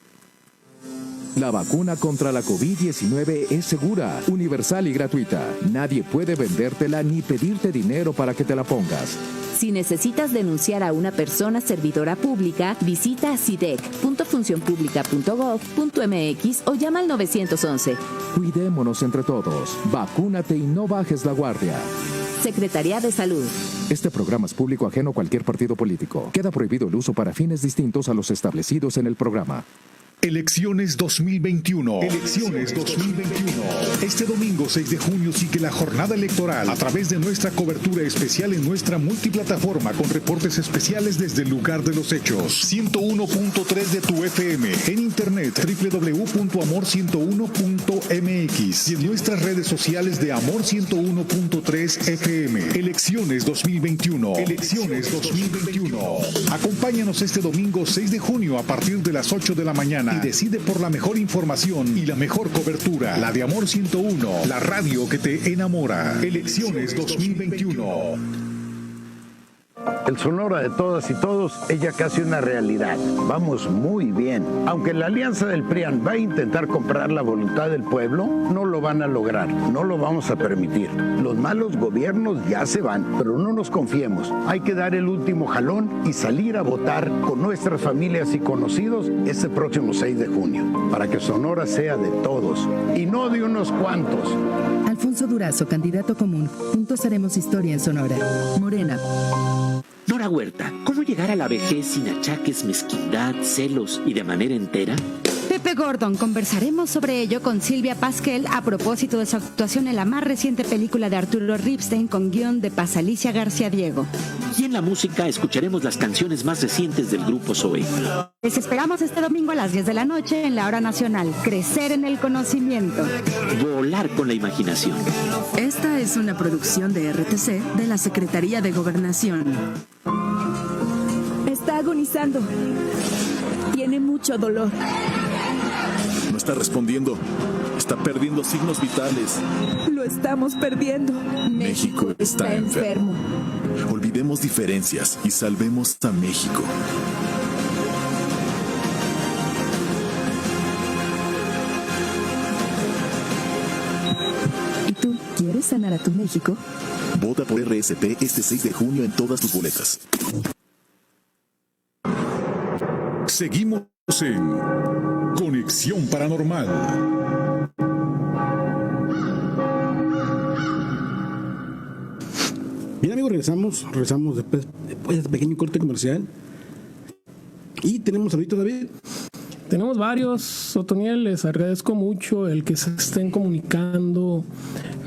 La vacuna contra la COVID-19 es segura, universal y gratuita. Nadie puede vendértela ni pedirte dinero para que te la pongas. Si necesitas denunciar a una persona servidora pública, visita cidec.funcionpublica.gov.mx o llama al 911. Cuidémonos entre todos. Vacúnate y no bajes la guardia. Secretaría de Salud. Este programa es público ajeno a cualquier partido político. Queda prohibido el uso para fines distintos a los establecidos en el programa. Elecciones 2021. Elecciones 2021. Este domingo 6 de junio sigue la jornada electoral a través de nuestra cobertura especial en nuestra multiplataforma con reportes especiales desde el lugar de los hechos. 101.3 de tu FM. En internet www.amor101.mx y en nuestras redes sociales de Amor 101.3 FM. Elecciones 2021. Elecciones 2021. Acompáñanos este domingo 6 de junio a partir de las 8 de la mañana. Y decide por la mejor información y la mejor cobertura. La de Amor 101, la radio que te enamora. Elecciones 2021. El Sonora de todas y todos es ya casi una realidad. Vamos muy bien. Aunque la alianza del PRIAN va a intentar comprar la voluntad del pueblo, no lo van a lograr. No lo vamos a permitir. Los malos gobiernos ya se van, pero no nos confiemos. Hay que dar el último jalón y salir a votar con nuestras familias y conocidos este próximo 6 de junio, para que Sonora sea de todos y no de unos cuantos. Alfonso Durazo, candidato común. Juntos haremos historia en Sonora. Morena. Nora Huerta, ¿cómo llegar a la vejez sin achaques, mezquindad, celos y de manera entera? Pepe Gordon, conversaremos sobre ello con Silvia Pasquel a propósito de su actuación en la más reciente película de Arturo Ripstein con guión de Paz Alicia García Diego. Y en la música escucharemos las canciones más recientes del grupo Zoe. Les esperamos este domingo a las 10 de la noche en la Hora Nacional. Crecer en el conocimiento. Volar con la imaginación. Esta es una producción de RTC de la Secretaría de Gobernación. Está agonizando. Tiene mucho dolor. No está respondiendo. Está perdiendo signos vitales. Lo estamos perdiendo. México está enfermo. Olvidemos diferencias y salvemos a México. ¿Y tú quieres sanar a tu México? Vota por RSP este 6 de junio en todas tus boletas. Seguimos en Conexión Paranormal. Bien, amigos, regresamos después de este pequeño corte comercial. Y tenemos saluditos, David. Tenemos varios, Otoniel, les agradezco mucho el que se estén comunicando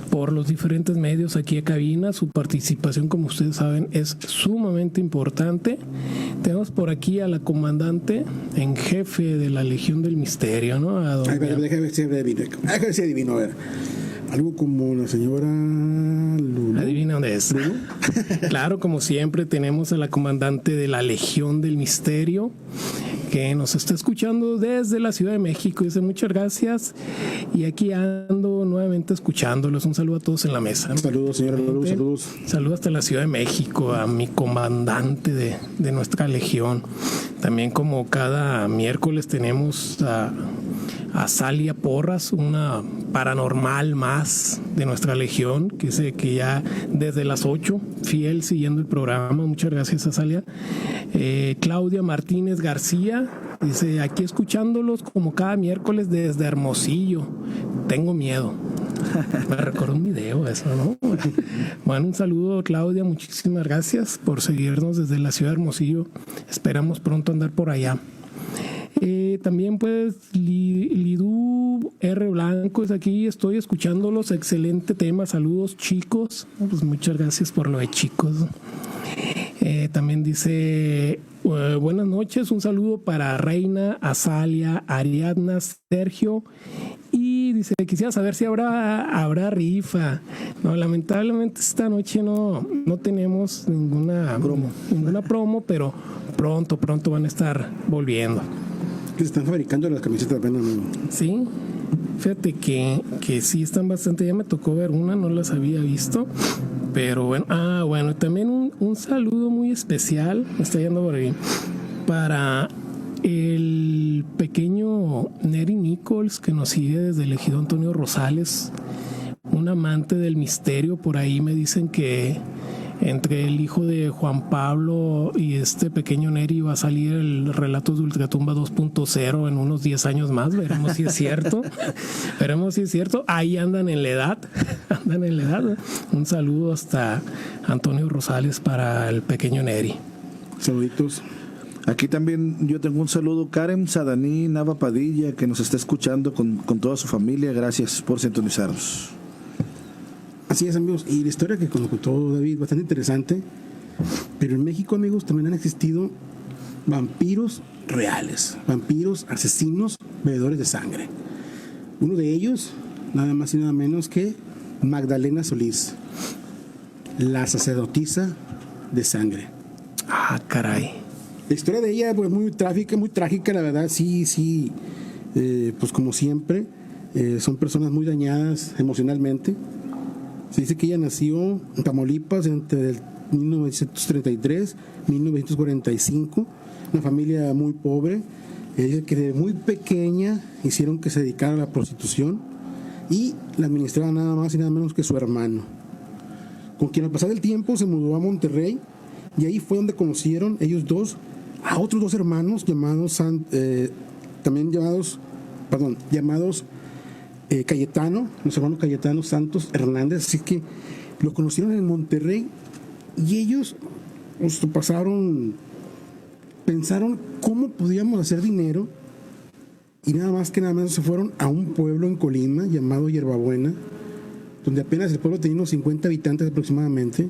por los diferentes medios aquí a cabina. Su participación, como ustedes saben, es sumamente importante. Tenemos por aquí a la comandante en jefe de la Legión del Misterio, ¿no? Déjame ver si adivino. A ver. Algo como la señora Lulu. ¿Adivina dónde es? Claro, como siempre, tenemos a la comandante de la Legión del Misterio, que nos está escuchando desde la Ciudad de México. Dice muchas gracias y aquí ando nuevamente escuchándolos. Un saludo a todos en la mesa. Saludos, señora. Saludos. Saludos hasta la Ciudad de México, a mi comandante de nuestra legión. También, como cada miércoles, tenemos a Salia Porras, una paranormal más de nuestra legión, que sé que ya desde las 8, fiel siguiendo el programa. Muchas gracias a Salia. Claudia Martínez García dice, aquí escuchándolos como cada miércoles desde Hermosillo. Tengo miedo. Me recordó un video eso, ¿no? Bueno, un saludo, Claudia, muchísimas gracias por seguirnos desde la ciudad de Hermosillo. Esperamos pronto andar por allá. También pues Lidú R. Blanco es aquí, estoy escuchándolos, excelente tema, saludos chicos. Pues muchas gracias por lo de chicos. También dice, buenas noches, un saludo para Reina, Azalia, Ariadna, Sergio. Y dice, quisiera saber si habrá rifa. No, lamentablemente esta noche no tenemos ninguna promo, pero pronto van a estar volviendo. Que se están fabricando las camisetas, ven, amigo. Sí, fíjate que sí están bastante, ya me tocó ver una, no las había visto, pero bueno, bueno, también un saludo muy especial, me está yendo por ahí, para el pequeño Neri Nichols, que nos sigue desde el ejido Antonio Rosales, un amante del misterio. Por ahí me dicen que entre el hijo de Juan Pablo y este pequeño Neri va a salir el Relatos de Ultratumba 2.0 en unos 10 años más. Veremos si es cierto. Ahí andan en la edad. Un saludo hasta Antonio Rosales para el pequeño Neri. Saluditos. Aquí también yo tengo un saludo, Karen Sadaní Nava Padilla, que nos está escuchando con toda su familia. Gracias por sintonizarnos. Así es, amigos, y la historia que nos contó David, bastante interesante, pero en México, amigos, también han existido vampiros reales, vampiros asesinos, bebedores de sangre. Uno de ellos, nada más y nada menos que Magdalena Solís, la sacerdotisa de sangre. Caray. La historia de ella, pues, muy trágica, la verdad, sí, pues como siempre, son personas muy dañadas emocionalmente. Se dice que ella nació en Tamaulipas entre el 1933 y 1945, una familia muy pobre, que de muy pequeña hicieron que se dedicara a la prostitución y la administraba nada más y nada menos que su hermano, con quien al pasar el tiempo se mudó a Monterrey, y ahí fue donde conocieron ellos dos a otros dos hermanos llamados Cayetano, nuestro hermano Cayetano Santos Hernández. Así que lo conocieron en Monterrey y ellos pensaron cómo podíamos hacer dinero, y nada más se fueron a un pueblo en Colima llamado Hierbabuena, donde apenas el pueblo tenía unos 50 habitantes aproximadamente,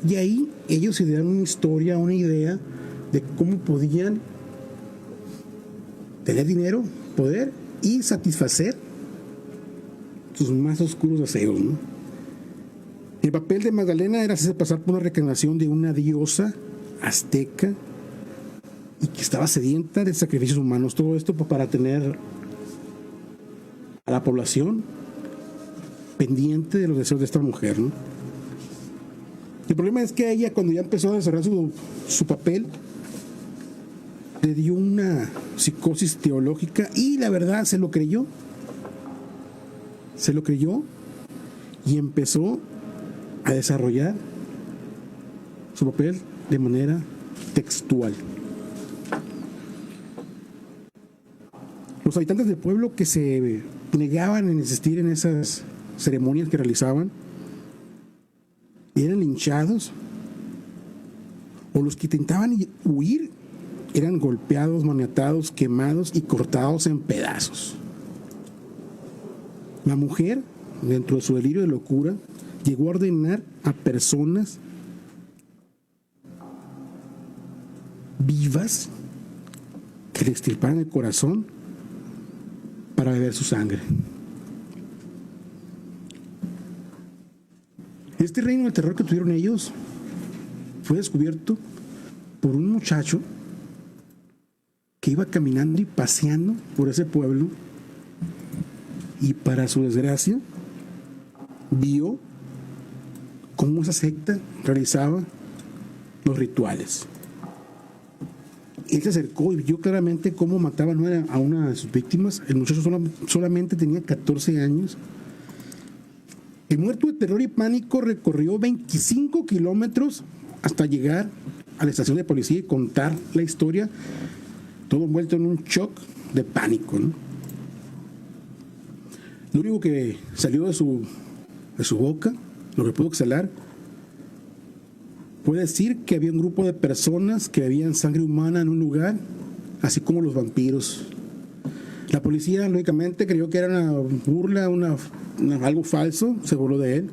y ahí ellos se dieron una idea de cómo podían tener dinero, poder y satisfacer sus más oscuros deseos, ¿no? El papel de Magdalena era hacerse pasar por una reencarnación de una diosa azteca y que estaba sedienta de sacrificios humanos. Todo esto para tener a la población pendiente de los deseos de esta mujer, ¿no? El problema es que a ella, cuando ya empezó a desarrollar su papel, le dio una psicosis teológica y la verdad se lo creyó y empezó a desarrollar su papel de manera textual. Los habitantes del pueblo que se negaban en asistir en esas ceremonias que realizaban eran linchados, o los que intentaban huir eran golpeados, maniatados, quemados y cortados en pedazos. La mujer, dentro de su delirio de locura, llegó a ordenar a personas vivas que le extirparan el corazón para beber su sangre. Este reino del terror que tuvieron ellos fue descubierto por un muchacho que iba caminando y paseando por ese pueblo y para su desgracia vio cómo esa secta realizaba los rituales. Él se acercó y vio claramente cómo mataban a una de sus víctimas. El muchacho solamente tenía 14 años. El muerto de terror y pánico recorrió 25 kilómetros hasta llegar a la estación de policía y contar la historia, todo envuelto en un shock de pánico, ¿no? Lo único que salió de su boca, lo que pudo exhalar, fue decir que había un grupo de personas que bebían sangre humana en un lugar, así como los vampiros. La policía, lógicamente, creyó que era una burla, algo falso, se burló de él.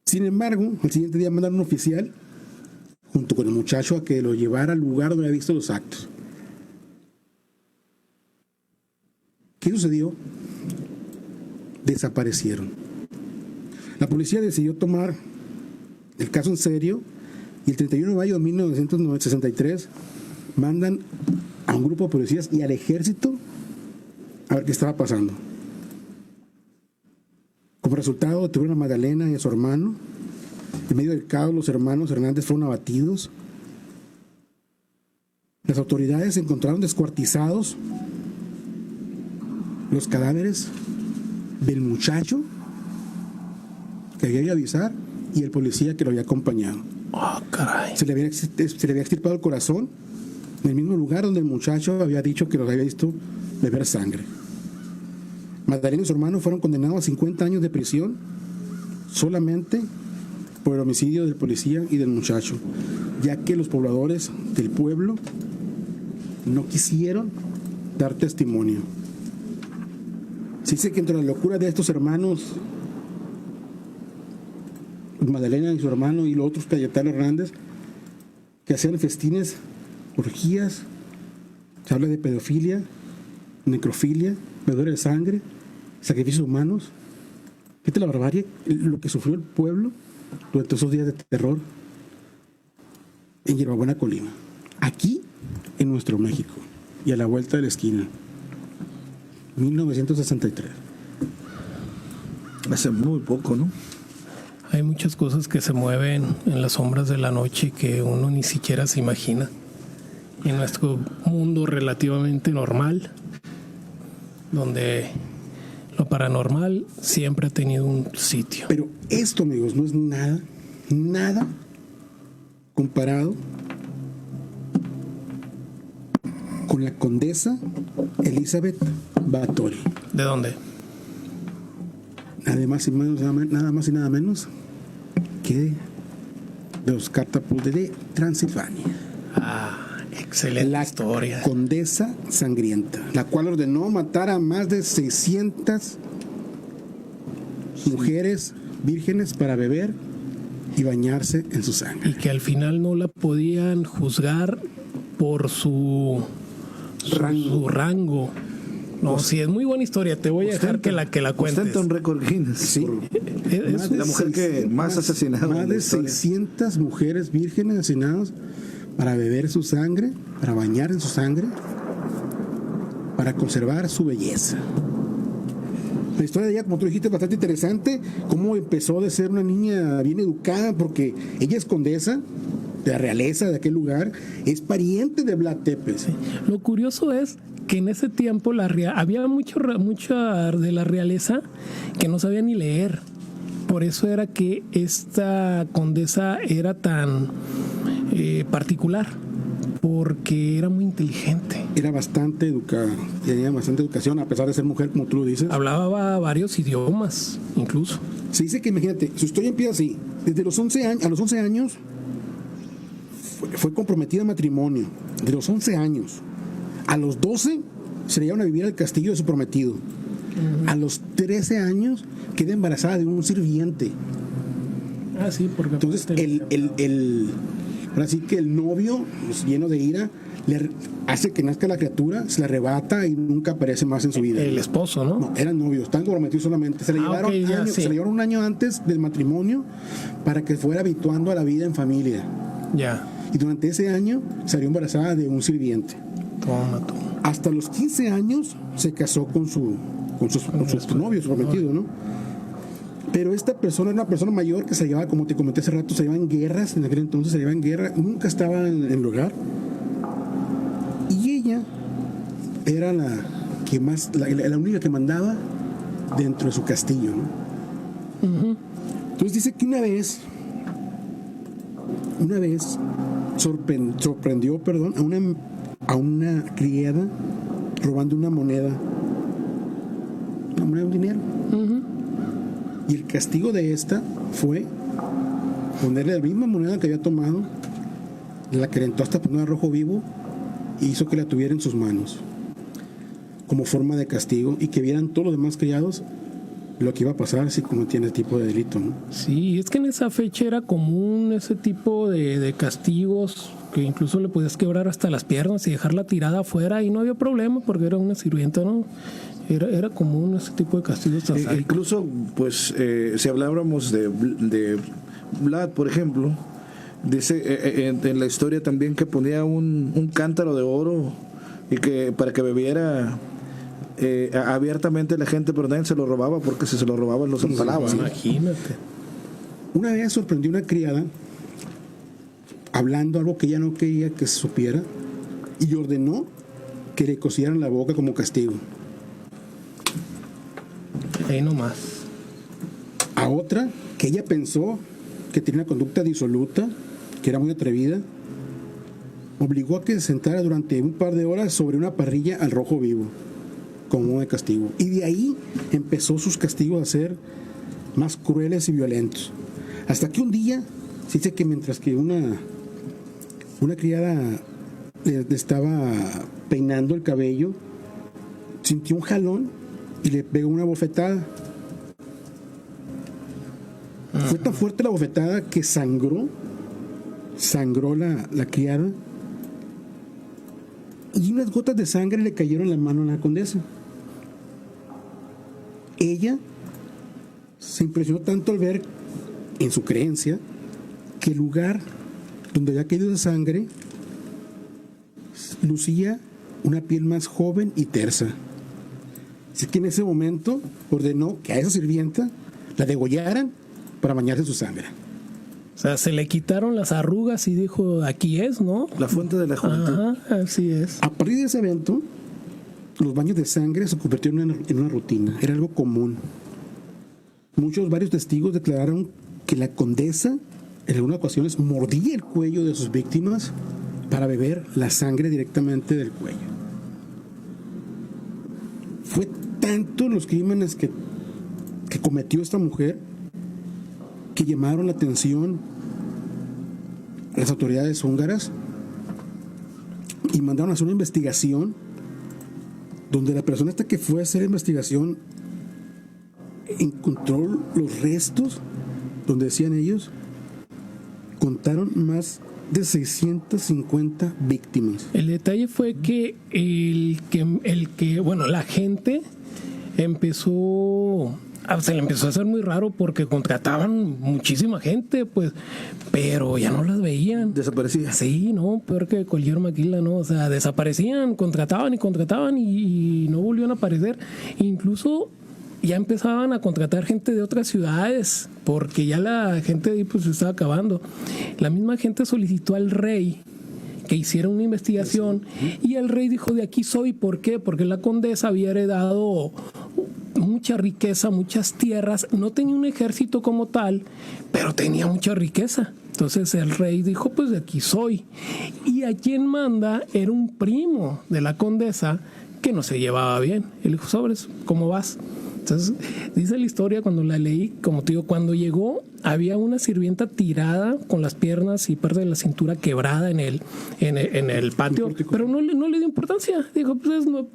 Sin embargo, el siguiente día mandaron un oficial junto con el muchacho a que lo llevara al lugar donde había visto los actos. ¿Qué sucedió? Desaparecieron. La policía decidió tomar el caso en serio y el 31 de mayo de 1963 mandan a un grupo de policías y al ejército a ver qué estaba pasando. Como resultado, detuvieron a Magdalena y a su hermano. En medio del caos, los hermanos Hernández fueron abatidos. Las autoridades encontraron descuartizados los cadáveres del muchacho que había ido a avisar y el policía que lo había acompañado. Oh, caray. Se le había extirpado el corazón en el mismo lugar donde el muchacho había dicho que los había visto beber sangre. Magdalena y su hermano fueron condenados a 50 años de prisión solamente por el homicidio del policía y del muchacho, ya que los pobladores del pueblo no quisieron dar testimonio. Se dice que entre la locura de estos hermanos, Magdalena y su hermano y los otros Cayetano Hernández, que hacían festines, orgías, se habla de pedofilia, necrofilia, bebedora de sangre, sacrificios humanos. Fíjate la barbarie, lo que sufrió el pueblo durante esos días de terror en Hierbabuena, Colima, aquí en nuestro México y a la vuelta de la esquina, 1963. Hace muy poco, ¿no? Hay muchas cosas que se mueven en las sombras de la noche que uno ni siquiera se imagina. En nuestro mundo relativamente normal, donde lo paranormal siempre ha tenido un sitio. Pero esto, amigos, no es nada comparado con la condesa Elizabeth Báthory. ¿De dónde? Nada más y nada menos que de los Catapultes de Transilvania. Excelente historia. La condesa sangrienta, la cual ordenó matar a más de 600 mujeres vírgenes para beber y bañarse en su sangre. Y que al final no la podían juzgar por su rango. No, sí, es muy buena historia. Te voy a dejar que la cuentes. Ostenta un récord Guinness. Sí. Es la mujer que más asesinada. Más de 600 mujeres vírgenes asesinadas para beber su sangre, para bañar en su sangre, para conservar su belleza. La historia de ella, como tú dijiste, es bastante interesante. Cómo empezó de ser una niña bien educada, porque ella es condesa de la realeza de aquel lugar, es pariente de Vlad Tepes. Sí. Lo curioso es que en ese tiempo había mucha de la realeza que no sabía ni leer. Por eso era que esta condesa era tan particular, porque era muy inteligente. Era bastante educada, tenía bastante educación, a pesar de ser mujer, como tú lo dices. Hablaba varios idiomas, incluso. Se dice que, imagínate, su historia empieza así. Desde los 11 años, a los 11 años fue comprometida a matrimonio. De los 11 años. A los 12 se le llevaron a vivir al castillo de su prometido. A los 13 años queda embarazada de un sirviente. Sí, porque entonces ahora sí que el novio, pues, lleno de ira, le hace que nazca la criatura, se la arrebata y nunca aparece más en su vida. El esposo, ¿no? No, eran novios, estaban comprometidos solamente. Se le llevaron un año antes del matrimonio para que fuera habituando a la vida en familia. Ya. y durante ese año salió embarazada de un sirviente. Hasta los 15 años se casó con su novio, su prometido, ¿no? Pero esta persona era una persona mayor que se llevaba, como te comenté hace rato, se llevaba en guerras, en aquel entonces se llevaba en guerra, nunca estaba en el hogar. Y ella era la única que mandaba dentro de su castillo, ¿no? Uh-huh. Entonces dice que una vez sorprendió a una criada robando una moneda, un dinero. Uh-huh. Y el castigo de esta fue ponerle la misma moneda que había tomado, la calentó hasta poner a rojo vivo y hizo que la tuviera en sus manos como forma de castigo, y que vieran todos los demás criados lo que iba a pasar si cometían ese tipo de delito, ¿no? Sí, es que en esa fecha era común ese tipo de castigos, que incluso le podías quebrar hasta las piernas y dejarla tirada afuera y no había problema porque era una sirvienta, ¿no? Era común ese tipo de castigos. Incluso, pues, si habláramos de Vlad, por ejemplo, dice en la historia también que ponía un cántaro de oro y que para que bebiera abiertamente la gente, pero nadie se lo robaba, porque si se lo robaban los empalaban. Sí, imagínate. Una vez sorprendió una criada hablando algo que ella no quería que se supiera y ordenó que le cosieran la boca como castigo. Ahí nomás. A otra que ella pensó que tenía una conducta disoluta, que era muy atrevida, obligó a que se sentara durante un par de horas sobre una parrilla al rojo vivo como de castigo, y de ahí empezó sus castigos a ser más crueles y violentos, hasta que un día se dice que mientras que una criada le estaba peinando el cabello, sintió un jalón y le pegó una bofetada. Fue tan fuerte la bofetada que sangró la criada, y unas gotas de sangre le cayeron en la mano a la condesa. Ella se impresionó tanto al ver, en su creencia, que el lugar donde había caído esa sangre lucía una piel más joven y tersa. Así que en ese momento ordenó que a esa sirvienta la degollaran para bañarse su sangre. O sea, se le quitaron las arrugas y dijo, aquí es, ¿no? La fuente de la juventud. Ajá, así es. A partir de ese evento, los baños de sangre se convirtieron en una rutina, era algo común. Varios testigos declararon que la condesa en algunas ocasiones mordía el cuello de sus víctimas para beber la sangre directamente del cuello. Fue tanto los crímenes que cometió esta mujer que llamaron la atención a las autoridades húngaras y mandaron a hacer una investigación donde la persona esta que fue a hacer la investigación encontró los restos donde decían ellos contaron más de 650 víctimas. El detalle fue que la gente se le empezó a hacer muy raro porque contrataban muchísima gente, pues, pero ya no las veían. Desaparecían. Sí, no, peor que cualquier maquila, ¿no? O sea, desaparecían, contrataban y no volvieron a aparecer. Incluso ya empezaban a contratar gente de otras ciudades porque ya la gente de ahí pues se estaba acabando. La misma gente solicitó al rey que hiciera una investigación y el rey dijo, de aquí soy. ¿Por qué? Porque la condesa había heredado mucha riqueza, muchas tierras, no tenía un ejército como tal, pero tenía mucha riqueza. Entonces el rey dijo, pues de aquí soy. Y a quien manda era un primo de la condesa que no se llevaba bien. Él dijo, sobres, ¿cómo vas? Entonces dice la historia, cuando la leí, como te digo, cuando llegó había una sirvienta tirada con las piernas y parte de la cintura quebrada en el patio, pero no le dio importancia. Dijo, pues no,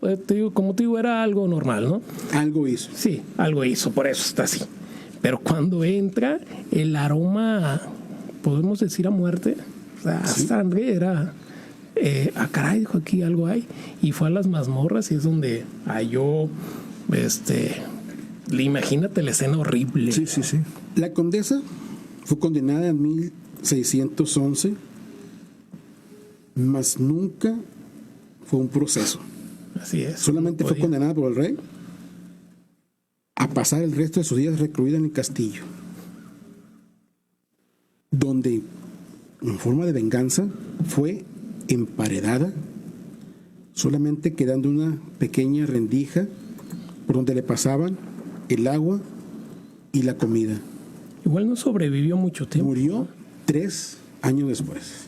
como te digo, era algo normal, ¿no? Algo hizo. Sí, algo hizo, por eso está así. Pero cuando entra, el aroma, podemos decir a muerte, o sea, sangre era... caray, dijo, aquí algo hay. Y fue a las mazmorras y es donde halló, imagínate la escena horrible. Sí. La condesa fue condenada en 1611 mas nunca fue un proceso. Así es. Solamente fue condenada por el rey a pasar el resto de sus días recluida en el castillo, donde, en forma de venganza, fue emparedada, solamente quedando una pequeña rendija por donde le pasaban el agua y la comida. Igual no sobrevivió mucho tiempo. Murió 3 años después.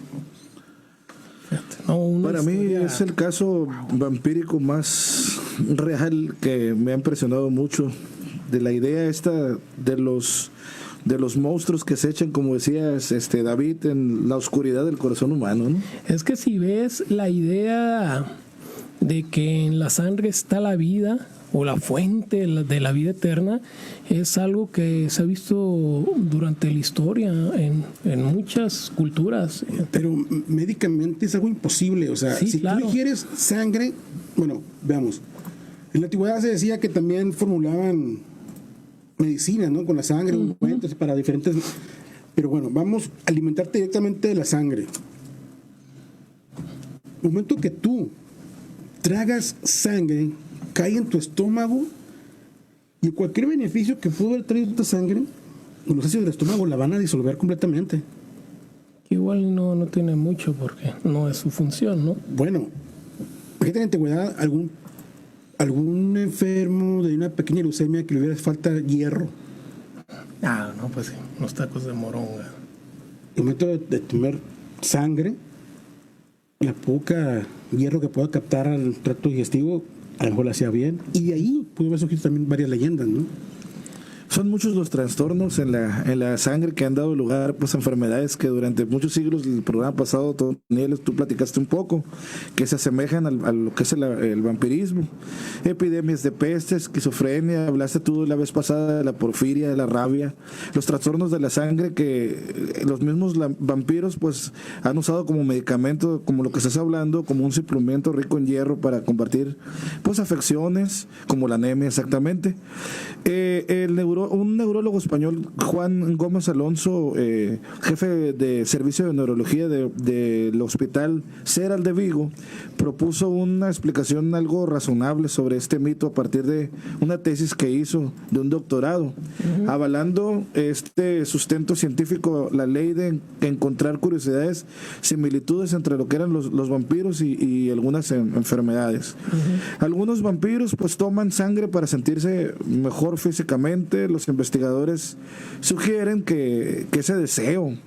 Para mí es el caso vampírico más real que me ha impresionado mucho, de la idea esta de los monstruos que se echan, como decías, David, en la oscuridad del corazón humano, ¿no? Es que si ves la idea de que en la sangre está la vida o la fuente de la vida eterna, es algo que se ha visto durante la historia en muchas culturas. Pero médicamente es algo imposible. O sea, sí, si claro. tú ingieres sangre, bueno, veamos, en la antigüedad se decía que también formulaban medicina, ¿no? Con la sangre, ungüentos para diferentes. Pero bueno, vamos a alimentarte directamente de la sangre. El momento que tú tragas sangre, cae en tu estómago, y cualquier beneficio que pudo haber traído esta sangre, los ácidos del estómago la van a disolver completamente. Igual no tiene mucho porque no es su función, ¿no? Bueno, fíjate, en la antigüedad algún enfermo de una pequeña leucemia que le hubiera falta hierro. No, pues sí, los tacos de moronga. El momento de tomar sangre, la poca hierro que pueda captar al tracto digestivo, a lo mejor lo hacía bien. Y de ahí pudo haber surgido también varias leyendas, ¿no? Son muchos los trastornos en la sangre que han dado lugar pues, a enfermedades que durante muchos siglos, el programa pasado, Daniel, tú platicaste un poco, que se asemejan a lo que es el vampirismo. Epidemias de peste, esquizofrenia, hablaste tú la vez pasada de la porfiria, de la rabia, los trastornos de la sangre que los mismos vampiros pues han usado como medicamento, como lo que estás hablando, como un suplemento rico en hierro para combatir pues afecciones, como la anemia exactamente. Un neurólogo español, Juan Gómez Alonso, jefe de servicio de neurología del Hospital Ceral de Vigo, propuso una explicación algo razonable sobre este mito a partir de una tesis que hizo de un doctorado, avalando este sustento científico, la ley de encontrar curiosidades, similitudes entre lo que eran los vampiros y algunas enfermedades. Algunos vampiros pues toman sangre para sentirse mejor físicamente. Los investigadores sugieren que ese deseo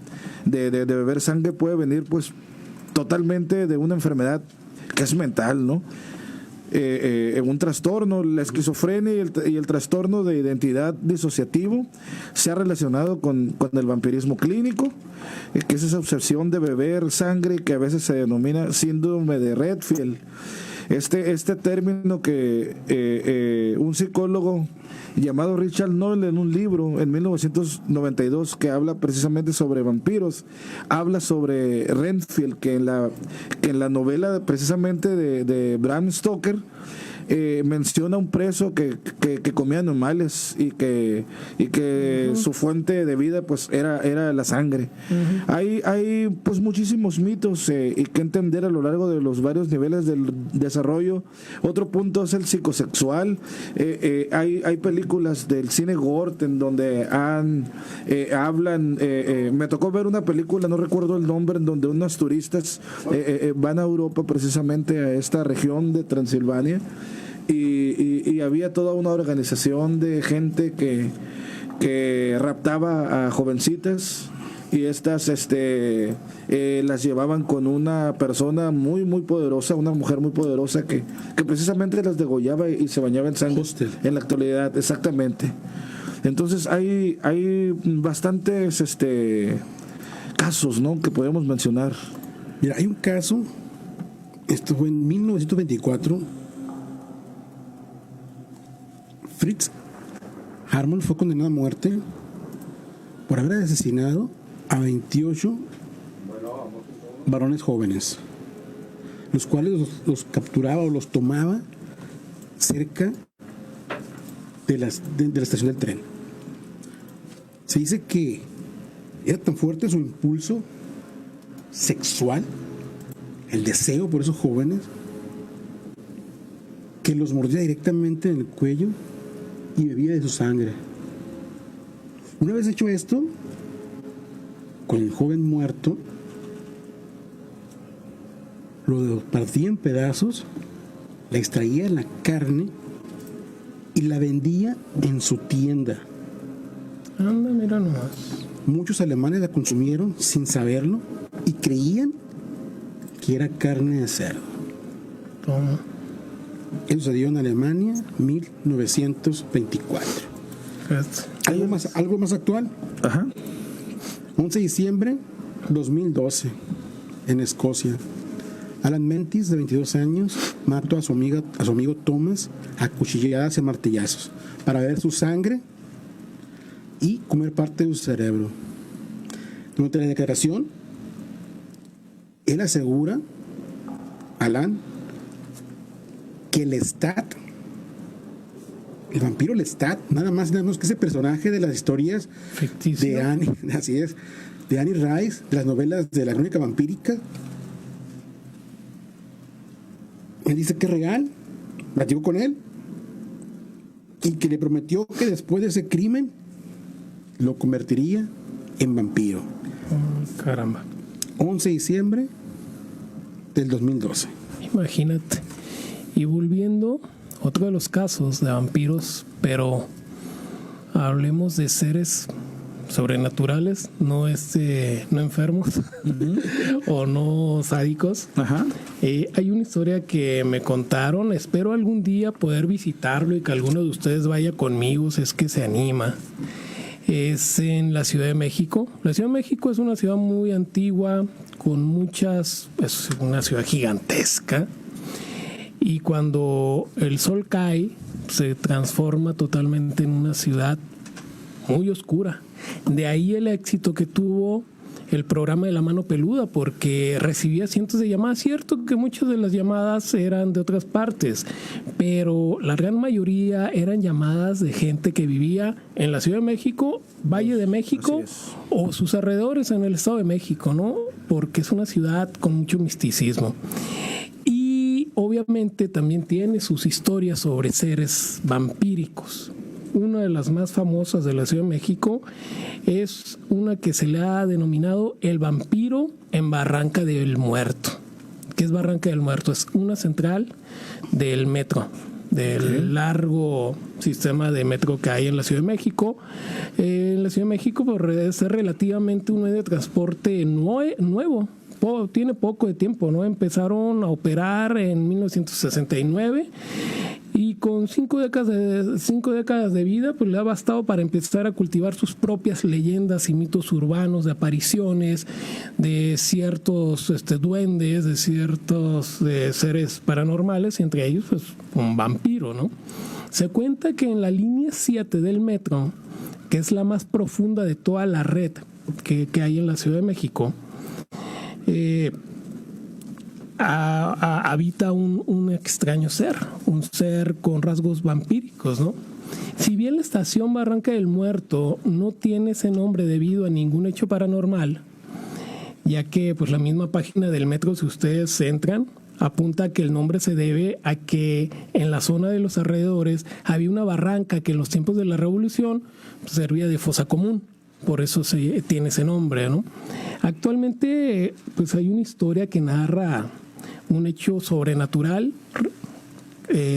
de beber sangre puede venir pues totalmente de una enfermedad que es mental, ¿no? Un trastorno, la esquizofrenia y el trastorno de identidad disociativo se ha relacionado con el vampirismo clínico, que es esa obsesión de beber sangre que a veces se denomina síndrome de Redfield. Este término que un psicólogo llamado Richard Noll, en un libro en 1992 que habla precisamente sobre vampiros, habla sobre Renfield, que en la novela precisamente de Bram Stoker menciona un preso que comía animales y que su fuente de vida pues era la sangre. Hay pues muchísimos mitos y que entender a lo largo de los varios niveles del desarrollo. Otro punto es el psicosexual. Hay películas del cine gore en donde hablan, me tocó ver una película, no recuerdo el nombre, en donde unos turistas van a Europa, precisamente a esta región de Transilvania, y había toda una organización de gente que raptaba a jovencitas, y estas las llevaban con una persona muy muy poderosa, una mujer muy poderosa que precisamente las degollaba y se bañaba en sangre. En la actualidad, exactamente. Entonces hay bastantes casos, ¿no?, que podemos mencionar. Mira, hay un caso, esto fue en 1924. Fritz Hartmann fue condenado a muerte por haber asesinado a 28 varones jóvenes, los cuales los capturaba o los tomaba cerca de la estación del tren. Se dice que era tan fuerte su impulso sexual, el deseo por esos jóvenes, que los mordía directamente en el cuello y bebía de su sangre. Una vez hecho esto, con el joven muerto, lo partía en pedazos, le extraía la carne y la vendía en su tienda. Anda, mira nomás. Muchos alemanes la consumieron sin saberlo y creían que era carne de cerdo. Toma. Eso sucedió en Alemania, 1924. ¿Algo más actual? Ajá. 11 de diciembre 2012, en Escocia. Alan Mentis, de 22 años, mató a su amigo Thomas a cuchilladas y martillazos para beber su sangre y comer parte de su cerebro. Durante la declaración, él asegura, Alan, que Lestat, el vampiro Lestat, nada más y nada menos que ese personaje de las historias ficticio de Annie, así es, de Annie Rice, de las novelas de la crónica vampírica. Él dice que es real, platicó con él y que le prometió que después de ese crimen lo convertiría en vampiro. Caramba. 11 de diciembre del 2012. Imagínate. Y volviendo, otro de los casos de vampiros, pero hablemos de seres sobrenaturales, no enfermos o no sádicos. Ajá. Hay una historia que me contaron, espero algún día poder visitarlo y que alguno de ustedes vaya conmigo si es que se anima. Es en la Ciudad de México. La Ciudad de México es una ciudad muy antigua, es una ciudad gigantesca, y cuando el sol cae se transforma totalmente en una ciudad muy oscura. De ahí el éxito que tuvo el programa de La Mano Peluda, porque recibía cientos de llamadas. Cierto que muchas de las llamadas eran de otras partes, pero la gran mayoría eran llamadas de gente que vivía en la Ciudad de México, Valle de México o sus alrededores en el Estado de México, ¿no? Porque es una ciudad con mucho misticismo. Y obviamente también tiene sus historias sobre seres vampíricos. Una de las más famosas de la Ciudad de México es una que se le ha denominado el vampiro en Barranca del Muerto. ¿Qué es Barranca del Muerto? Es una central del metro, del largo sistema de metro que hay en la Ciudad de México. En la Ciudad de México, por ser relativamente un medio de transporte nuevo, tiene poco de tiempo, ¿no? Empezaron a operar en 1969 y con 5 décadas de vida, pues le ha bastado para empezar a cultivar sus propias leyendas y mitos urbanos de apariciones, de ciertos duendes, de ciertos seres paranormales, y entre ellos pues un vampiro, ¿no? Se cuenta que en la línea 7 del metro, que es la más profunda de toda la red que hay en la Ciudad de México, habita un extraño ser, un ser con rasgos vampíricos, ¿no? Si bien la estación Barranca del Muerto no tiene ese nombre debido a ningún hecho paranormal, ya que pues la misma página del metro, si ustedes entran, apunta que el nombre se debe a que en la zona de los alrededores había una barranca que en los tiempos de la Revolución pues, servía de fosa común. Por eso tiene ese nombre, ¿no? Actualmente pues hay una historia que narra un hecho sobrenatural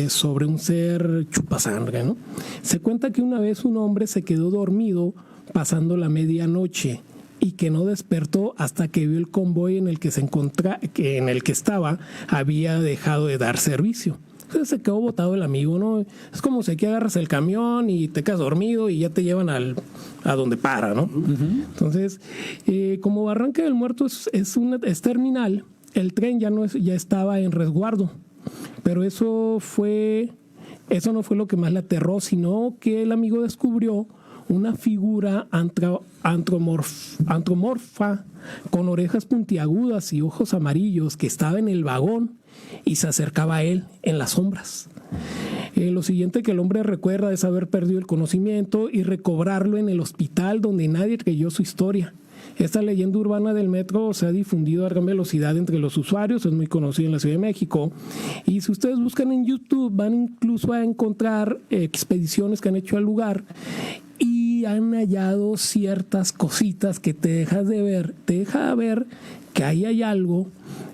sobre un ser chupasangre, ¿no? Se cuenta que una vez un hombre se quedó dormido pasando la medianoche y que no despertó hasta que vio el convoy en el que estaba había dejado de dar servicio. Entonces se quedó botado el amigo, ¿no? Es como si aquí agarras el camión y te quedas dormido y ya te llevan a donde para, ¿no? Uh-huh. Entonces, como Barranca del Muerto es terminal, el tren ya estaba en resguardo. Pero eso no fue lo que más le aterró, sino que el amigo descubrió una figura antropomorfa con orejas puntiagudas y ojos amarillos que estaba en el vagón y se acercaba a él en las sombras. Lo siguiente que el hombre recuerda es haber perdido el conocimiento y recobrarlo en el hospital donde nadie creyó su historia. Esta leyenda urbana del metro se ha difundido a gran velocidad entre los usuarios, es muy conocido en la Ciudad de México. Y si ustedes buscan en YouTube, van incluso a encontrar expediciones que han hecho al lugar y han hallado ciertas cositas que te deja ver que ahí hay algo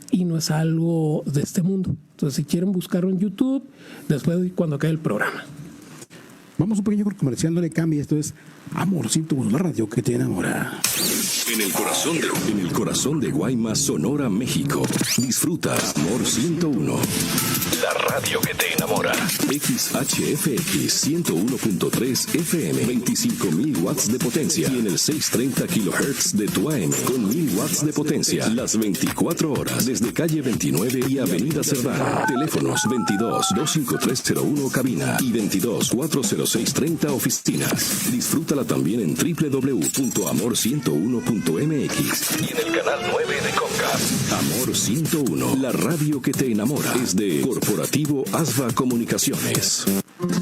y no es algo de este mundo. Entonces, si quieren buscarlo en YouTube, después cuando acabe el programa. Vamos a un pequeño comercial, no le cambie. Esto es Amor 101, la radio que te enamora. En el corazón de Guaymas, Sonora, México. Disfruta Amor 101. La radio que te enamora. XHFX 101.3 FM. 25.000 watts de potencia. Y en el 630 kHz de tu AM. Con 1.000 watts de potencia. Las 24 horas. Desde calle 29 y avenida Cerdán. Teléfonos 22-25301 cabina. Y 22-40630 oficinas. Disfrútala también en www.amor101.mx. Y en el canal 9 de Comcast. Amor 101. La radio que te enamora. Es de Corporativo Asva Comunicaciones.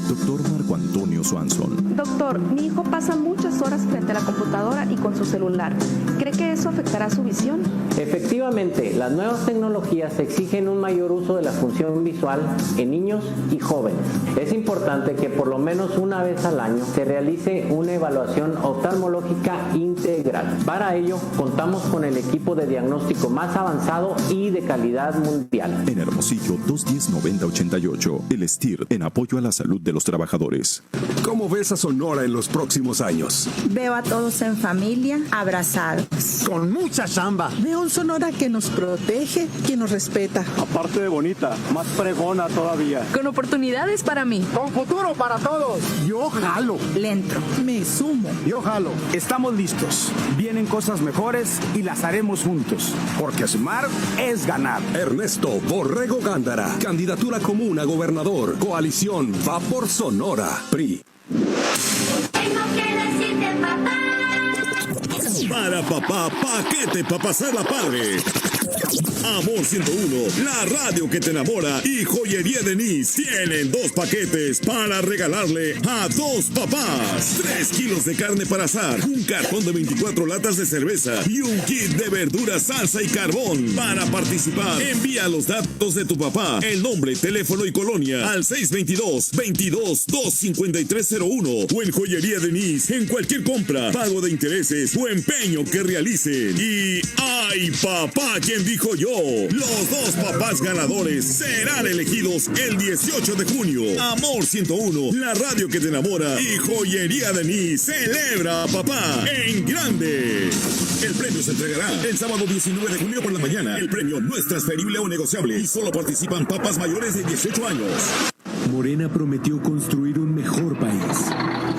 Doctor Marco Antonio Swanson. Doctor, mi hijo pasa muchas horas frente a la computadora y con su celular. ¿Cree que eso afectará su visión? Efectivamente, las nuevas tecnologías exigen un mayor uso de la función visual en niños y jóvenes. Es importante que por lo menos una vez al año se realice una evaluación oftalmológica integral. Para ello, contamos con el equipo de diagnóstico más avanzado y de calidad mundial. En Hermosillo, 210-9088, el STIR, en apoyo a la salud de los trabajadores. ¿Cómo ves a Sonora en los próximos años? Veo a todos en familia, abrazados. Con mucha chamba. Veo un Sonora que nos protege, que nos respeta. Aparte de bonita, más fregona todavía. Con oportunidades para mí. Con futuro para todos. Yo jalo. Le entro. Me sumo. Yo jalo. Estamos listos. Vienen cosas mejores y las haremos juntos. Porque sumar es ganar. Ernesto Borrego Gándara. Candidatura común a gobernador. Coalición Va por Sonora. PRI. Tengo que decirte, papá. Para papá, paquete para pasarla padre. Amor 101, la radio que te enamora y Joyería Denise tienen 2 paquetes para regalarle a 2 papás. 3 kilos de carne para asar, un cartón de 24 latas de cerveza y un kit de verduras, salsa y carbón. Para participar, envía los datos de tu papá, el nombre, teléfono y colonia al 622-22-25301 o en Joyería Denise en cualquier compra, pago de intereses o empeño que realicen. Y ¡ay, papá! ¿Quién dijo yo? Los 2 papás ganadores serán elegidos el 18 de junio. Amor 101, la radio que te enamora y Joyería Denise celebra a papá en grande. El premio se entregará el sábado 19 de junio por la mañana. El premio no es transferible o negociable y solo participan papás mayores de 18 años. Morena prometió construir un mejor país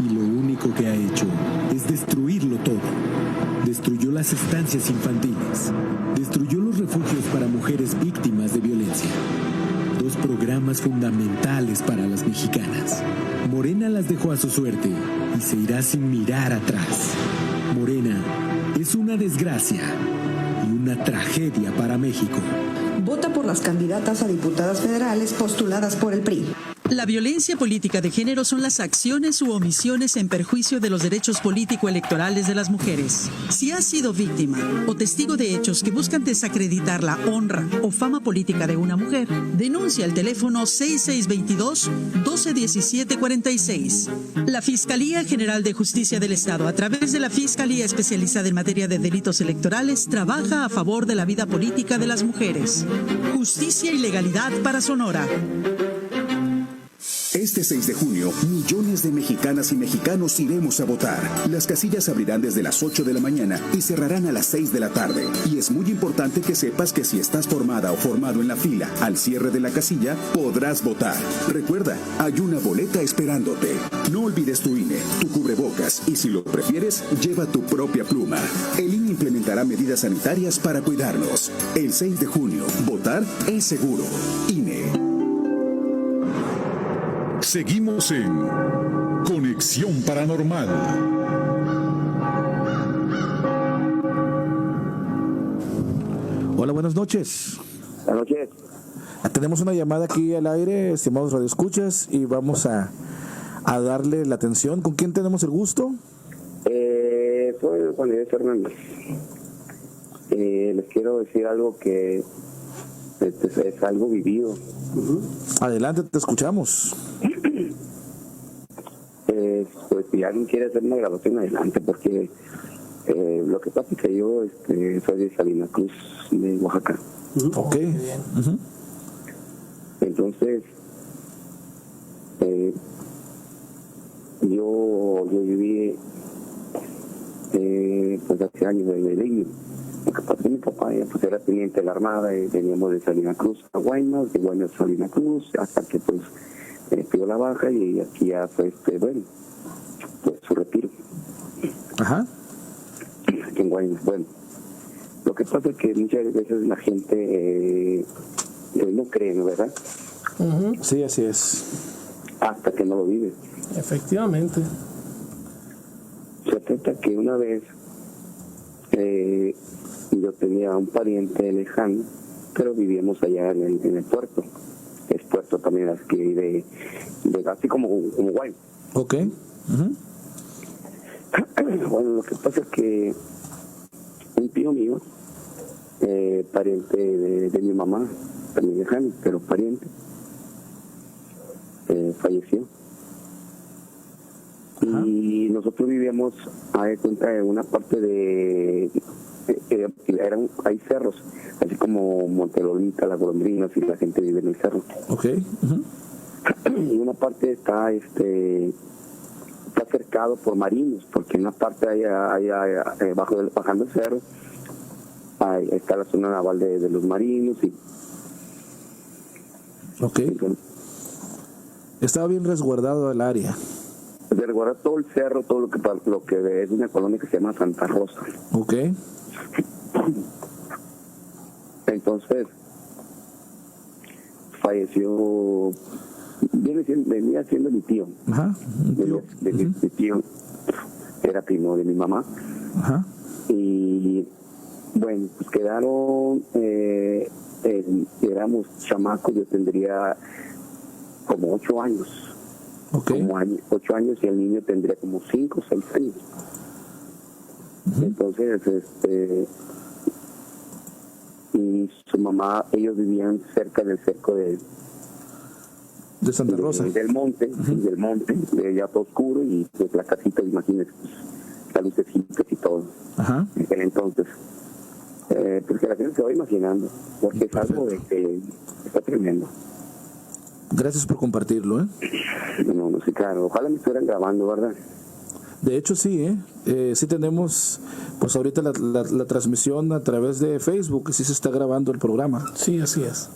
y lo único que ha hecho es destruirlo todo. Destruyó las estancias infantiles, destruyó los refugios para mujeres víctimas de violencia. 2 programas fundamentales para las mexicanas. Morena las dejó a su suerte y se irá sin mirar atrás. Morena es una desgracia y una tragedia para México. Vota por las candidatas a diputadas federales postuladas por el PRI. La violencia política de género son las acciones u omisiones en perjuicio de los derechos político-electorales de las mujeres. Si has sido víctima o testigo de hechos que buscan desacreditar la honra o fama política de una mujer, denuncia al teléfono 6622-121746. La Fiscalía General de Justicia del Estado, a través de la Fiscalía Especializada en Materia de Delitos Electorales, trabaja a favor de la vida política de las mujeres. Justicia y legalidad para Sonora. Este 6 de junio, millones de mexicanas y mexicanos iremos a votar. Las casillas abrirán desde las 8 de la mañana y cerrarán a las 6 de la tarde. Y es muy importante que sepas que si estás formada o formado en la fila al cierre de la casilla, podrás votar. Recuerda, hay una boleta esperándote. No olvides tu INE, tu cubrebocas y si lo prefieres, lleva tu propia pluma. El INE implementará medidas sanitarias para cuidarnos. El 6 de junio, votar es seguro. INE. Seguimos en Conexión Paranormal. Hola, buenas noches. Buenas noches. Tenemos una llamada aquí al aire, estimados radioescuchas, y vamos a darle la atención. ¿Con quién tenemos el gusto? Soy Soy Juan Díaz Hernández. Les quiero decir algo que es algo vivido. Adelante, te escuchamos. Pues si alguien quiere hacer una grabación, adelante, porque lo que pasa es que yo soy de Salina Cruz, de Oaxaca. Ok. Entonces, yo viví pues hace años de niño. Lo que pasa es que mi papá pues era teniente de la Armada y veníamos de Salina Cruz a Guaymas, de Guaymas a Salina Cruz, hasta que pues pidió la baja y aquí ya fue pues su retiro. Ajá. Aquí en Guaymas. Bueno, lo que pasa es que muchas veces la gente no cree, ¿no? ¿Verdad? Sí, así es. Hasta que no lo vive. Efectivamente. Se trata que una vez yo tenía un pariente lejano, pero vivíamos allá en el puerto. Es puerto también aquí de así como Guay. Ok. Bueno, lo que pasa es que un tío mío, pariente de mi mamá, también lejano, pero pariente, falleció. Y nosotros vivíamos en una parte hay cerros, así como Montelolita, La Golondrina, y la gente vive en el cerro. Ok. Y una parte está cercado por marinos, porque en una parte bajando el cerro está la zona naval de los marinos. Ok. Entonces, estaba bien resguardado el área. De resguardar todo el cerro, todo lo que es una colonia que se llama Santa Rosa. Ok. Entonces falleció, venía siendo mi tío. Ajá. Mi tío era primo de mi mamá. Ajá. Y bueno, pues quedaron, éramos chamacos, yo tendría como 8 años. Okay. Como 8 años y el niño tendría como 5 o 6 años. Entonces, y su mamá, ellos vivían cerca del cerco de Santa Rosa. Del monte, de ya todo oscuro y pues la casita, imagínense, las lucecitas y todo. Ajá. En aquel entonces. Porque la gente se va imaginando, porque es algo de que está tremendo. Gracias por compartirlo, No, sí, claro. Ojalá me estuvieran grabando, ¿verdad? De hecho, sí, sí tenemos, pues ahorita la transmisión a través de Facebook, sí se está grabando el programa. Sí, así es.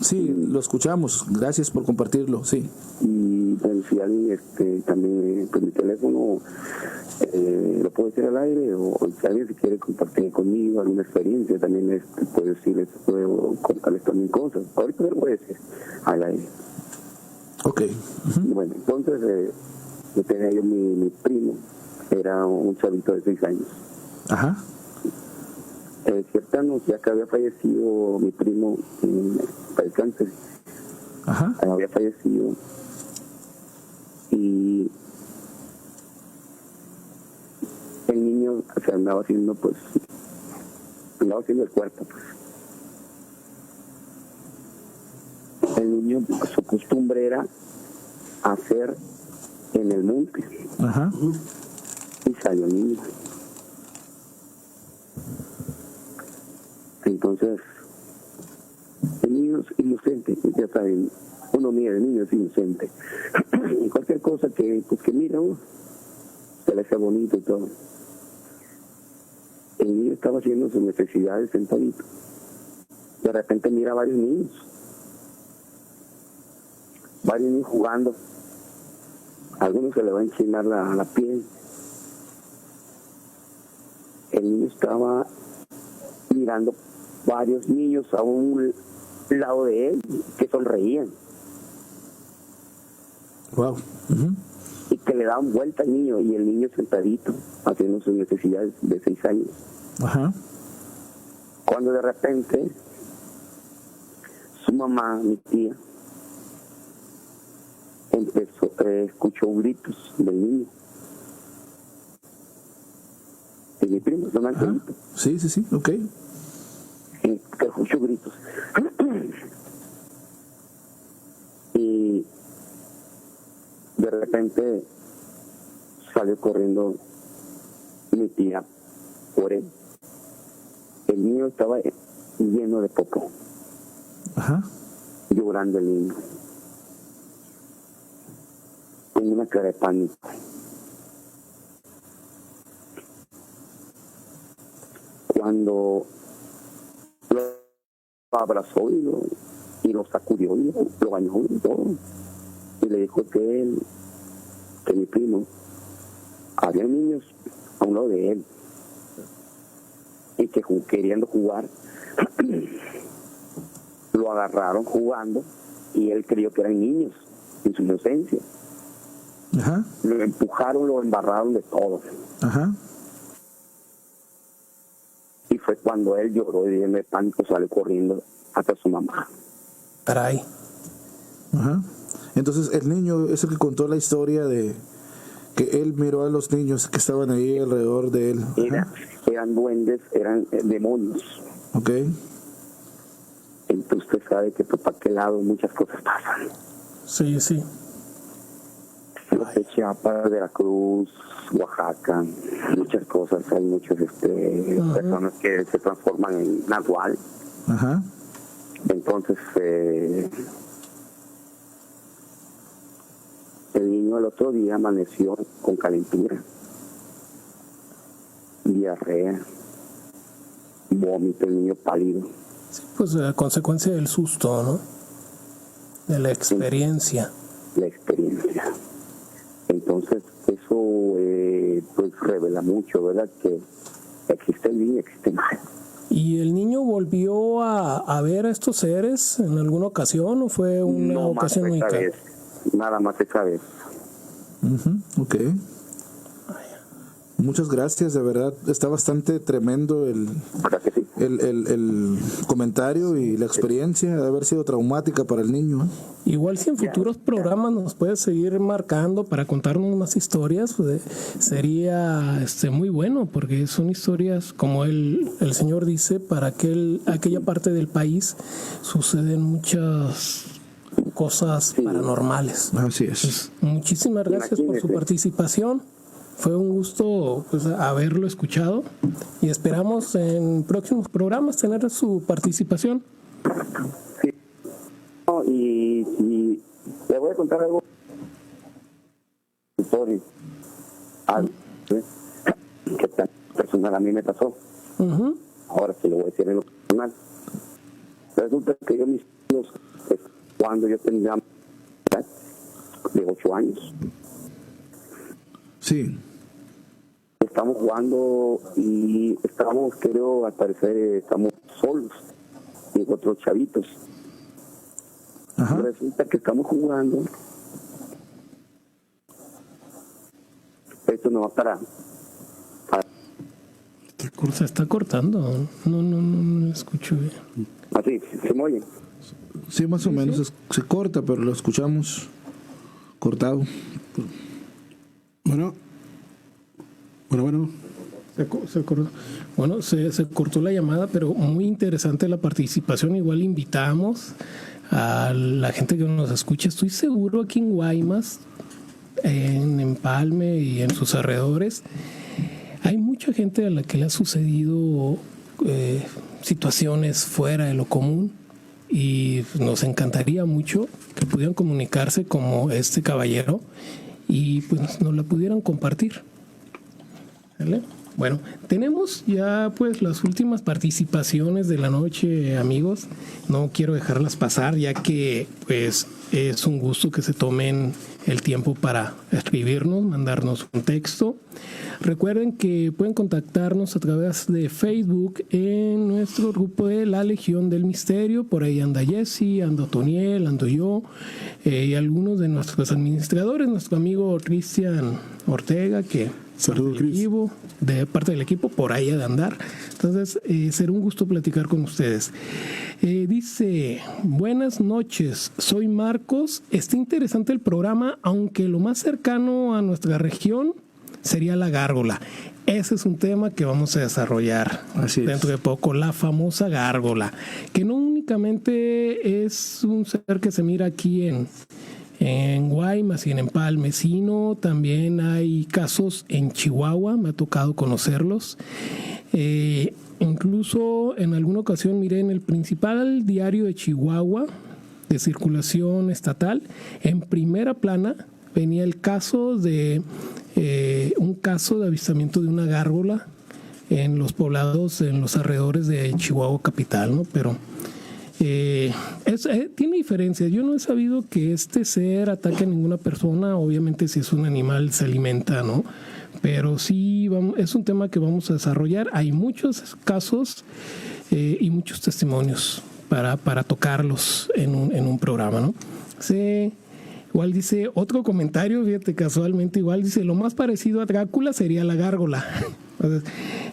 Sí, lo escuchamos. Gracias por compartirlo, sí. Y bueno, si alguien también, pues mi teléfono lo puedo decir al aire, o si alguien se quiere compartir conmigo alguna experiencia, también puedo decirles, puedo contarles también cosas. Ahorita lo voy a decir al aire. Ok. Bueno, entonces yo tenía mi primo, era un chavito de 6 años. Ajá. Cierta noche, ya que había fallecido mi primo para el cáncer. Ajá. Había fallecido. Y el niño se andaba haciendo el cuerpo, pues. El niño, su costumbre era hacer en el monte. Ajá. Y salió el niño. Entonces, el niño es inocente, ya saben, uno mira, el niño es inocente. Y cualquier cosa que mira, se le hace bonito y todo. El niño estaba haciendo sus necesidades sentadito. De repente mira a varios niños jugando. A algunos se le va a enchinar la piel. El niño estaba mirando varios niños a un lado de él que sonreían. Wow. Y que le daban vuelta al niño, y el niño sentadito haciendo sus necesidades de 6 años. Ajá. Cuando de repente su mamá, mi tía, escuchó gritos del niño. mi primo, son angelitos. Sí, ok. Sí, que escucho gritos. Y de repente salió corriendo mi tía por él. El niño estaba lleno de popó. Ajá. Llorando el niño. Con una cara de pánico. Cuando lo abrazó y lo sacudió y lo bañó y todo. Y le dijo que mi primo, había niños a un lado de él y que queriendo jugar lo agarraron jugando y él creyó que eran niños en su inocencia. Ajá. Lo empujaron, lo embarraron de todo. Ajá. Y fue cuando él lloró y de pánico sale corriendo hasta su mamá. Caray. Ajá. Entonces el niño es el que contó la historia de que él miró a los niños que estaban ahí alrededor de él. Eran duendes, eran demonios. Ok. Entonces usted sabe que por aquel lado muchas cosas pasan. Sí. Los de Chiapas, Veracruz, Oaxaca, muchas cosas. Hay muchas personas que se transforman en nahual. Ajá. Entonces el niño el otro día amaneció con calentura, diarrea, vómito, el niño pálido. Sí, pues a consecuencia del susto, ¿no? De la experiencia. La experiencia. Entonces eso pues revela mucho, ¿verdad? Que existe el bien y existe el mal. ¿Y el niño volvió a ver a estos seres en alguna ocasión o fue una ocasión única? Nada más esa vez. Ok. Muchas gracias, de verdad. Está bastante tremendo el comentario y la experiencia de haber sido traumática para el niño. Igual si en futuros programas nos puedes seguir marcando para contarnos más historias, pues, sería muy bueno, porque son historias, como el señor dice, para aquella parte del país suceden muchas cosas paranormales. Así es. Pues, muchísimas gracias por su participación. Fue un gusto haberlo escuchado y esperamos en próximos programas tener su participación. Sí. Y le voy a contar algo. Que tan personal a mí me pasó. Ahora sí lo voy a decir en lo personal. Resulta que yo mis hijos, cuando yo tenía de 8 años. Sí. Estamos jugando y estamos, creo, al parecer, estamos solos y otros chavitos. Ajá. Resulta que estamos jugando. Esto no va para. Se está cortando. No escucho bien. Así, ¿se me oye? Sí, más o menos. Se corta, pero lo escuchamos cortado. Bueno. Se cortó. Bueno, se cortó la llamada, pero muy interesante la participación. Igual invitamos a la gente que nos escucha. Estoy seguro aquí en Guaymas, en Empalme y en sus alrededores, hay mucha gente a la que le ha sucedido situaciones fuera de lo común y nos encantaría mucho que pudieran comunicarse como este caballero y pues nos la pudieran compartir. ¿Vale? Bueno, tenemos ya pues las últimas participaciones de la noche, amigos. No quiero dejarlas pasar, ya que pues es un gusto que se tomen el tiempo para escribirnos, mandarnos un texto. Recuerden que pueden contactarnos a través de Facebook en nuestro grupo de La Legión del Misterio. Por ahí anda Jessy, ando Toniel, ando yo y algunos de nuestros administradores, nuestro amigo Cristian Ortega, que de parte del equipo, por ahí ha de andar. Entonces, será un gusto platicar con ustedes. Dice, buenas noches, soy Marcos. Está interesante el programa, aunque lo más cercano a nuestra región sería la gárgola. ese es un tema que vamos a desarrollar dentro de poco, la famosa gárgola, que no únicamente es un ser que se mira aquí en Guaymas y en Empalme, sino también hay casos en Chihuahua, me ha tocado conocerlos. Incluso en alguna ocasión miré en el principal diario de Chihuahua, de circulación estatal, en primera plana venía el caso de un caso de avistamiento de una gárgola en los poblados, en los alrededores de Chihuahua capital, ¿no? Pero tiene diferencias. Yo no he sabido que este ser ataque a ninguna persona. Obviamente, si es un animal se alimenta, ¿no? Pero sí es un tema que vamos a desarrollar. Hay muchos casos y muchos testimonios para tocarlos en un programa, ¿no? Igual dice otro comentario, fíjate, casualmente igual dice, lo más parecido a Drácula sería la gárgola.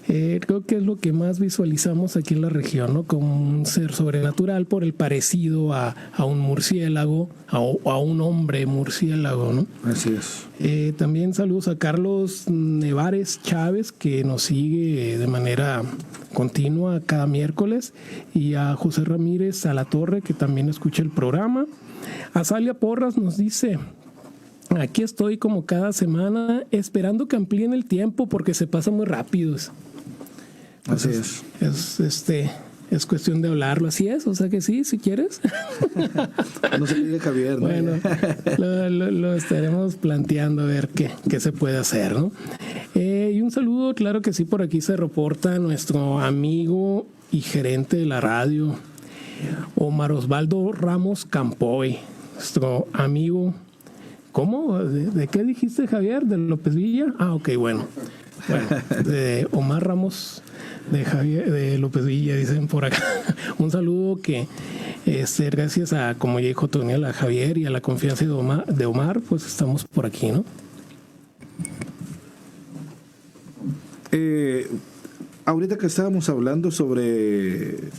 Creo que es lo que más visualizamos aquí en la región, ¿no? Como un ser sobrenatural por el parecido a un murciélago, a un hombre murciélago, ¿no? Así es. También saludos a Carlos Nevares Chávez, que nos sigue de manera continua cada miércoles, y a José Ramírez Alatorre, que también escucha el programa. Azalia Porras nos dice: aquí estoy como cada semana esperando que amplíen el tiempo porque se pasa muy rápido. Así es. Es cuestión de hablarlo, así es, o sea que sí, si quieres. No se diga Javier, ¿no? Bueno, lo estaremos planteando a ver qué se puede hacer, ¿no? Y un saludo, claro que sí, por aquí se reporta nuestro amigo y gerente de la radio, Omar Osvaldo Ramos Campoy, nuestro amigo. ¿Cómo? ¿De qué dijiste, Javier? ¿De López Villa? Ah, ok, bueno, de Omar Ramos de López Villa, dicen por acá. Un saludo que gracias a, como ya dijo Toniel, a Javier y a la confianza de Omar, pues estamos por aquí, ¿no? Ahorita que estábamos hablando sobre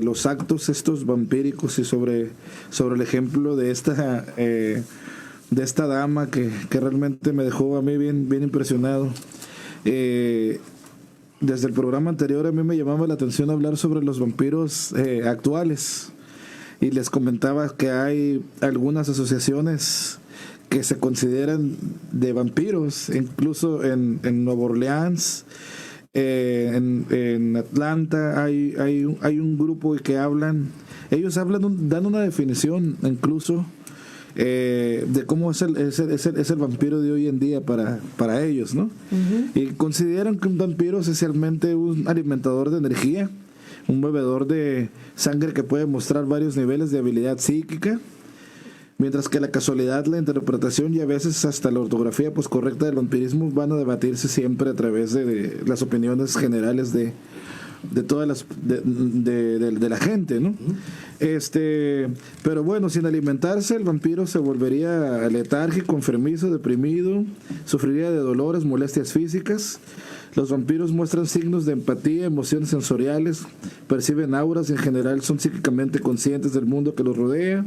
los actos estos vampíricos y sobre el ejemplo de esta dama que realmente me dejó a mí bien impresionado. Desde el programa anterior a mí me llamaba la atención hablar sobre los vampiros actuales, y les comentaba que hay algunas asociaciones que se consideran de vampiros, incluso en Nueva Orleans, en Atlanta hay un grupo que ellos dan una definición incluso de cómo es el vampiro de hoy en día para ellos, ¿no? Uh-huh. Y consideran que un vampiro es esencialmente un alimentador de energía, un bebedor de sangre que puede mostrar varios niveles de habilidad psíquica, mientras que la casualidad, la interpretación y a veces hasta la ortografía pues correcta del vampirismo van a debatirse siempre a través de las opiniones generales de todas las de la gente, ¿no? Pero bueno, sin alimentarse el vampiro se volvería letárgico, enfermizo, deprimido, sufriría de dolores, molestias físicas. Los vampiros muestran signos de empatía, emociones sensoriales, perciben auras y en general son psíquicamente conscientes del mundo que los rodea.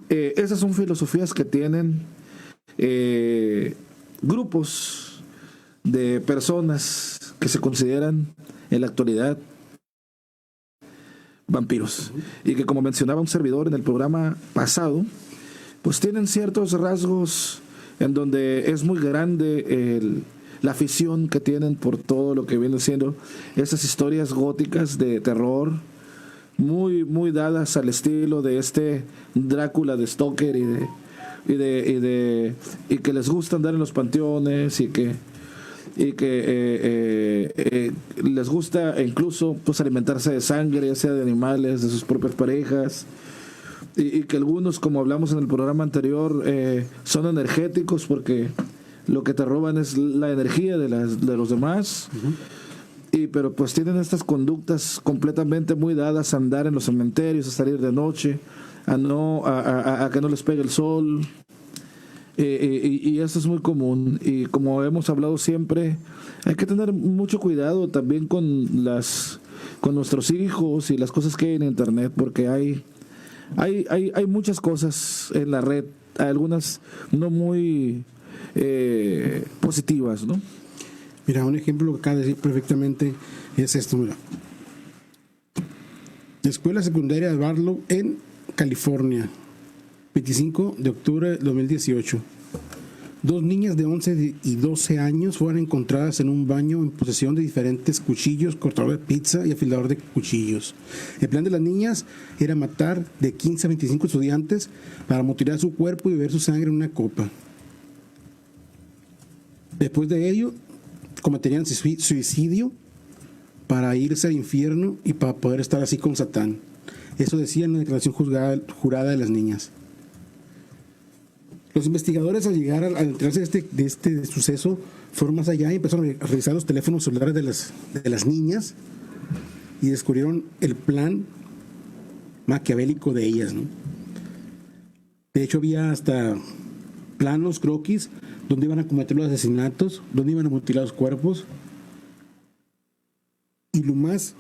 Esas son filosofías que tienen grupos de personas que se consideran en la actualidad vampiros, y que, como mencionaba un servidor en el programa pasado, pues tienen ciertos rasgos en donde es muy grande la afición que tienen por todo lo que vienen siendo esas historias góticas de terror, muy muy dadas al estilo de este Drácula de Stoker y que les gusta andar en los panteones y que les gusta incluso pues alimentarse de sangre, ya sea de animales, de sus propias parejas, y que algunos, como hablamos en el programa anterior, son energéticos porque lo que te roban es la energía de los demás. Uh-huh. Pero pues tienen estas conductas completamente muy dadas a andar en los cementerios, a salir de noche, a que no les pegue el sol. Y eso es muy común, y como hemos hablado siempre, hay que tener mucho cuidado también con nuestros hijos y las cosas que hay en internet, porque hay muchas cosas en la red, algunas no muy positivas, ¿no? Mira, un ejemplo que acaba de decir perfectamente es esto, mira. Escuela Secundaria de Barlow en California, 25 de octubre de 2018. 2 niñas de 11 y 12 años fueron encontradas en un baño en posesión de diferentes cuchillos, cortador de pizza y afilador de cuchillos. El plan de las niñas era matar de 15 a 25 estudiantes para mutilar su cuerpo y beber su sangre en una copa. Después de ello, cometerían suicidio para irse al infierno y para poder estar así con Satán. Eso decía en la declaración jurada de las niñas. Los investigadores, al llegar a enterarse de este suceso, fueron más allá y empezaron a revisar los teléfonos celulares de las niñas y descubrieron el plan maquiavélico de ellas, ¿no? De hecho, había hasta planos, croquis, donde iban a cometer los asesinatos, donde iban a mutilar los cuerpos. Y lo más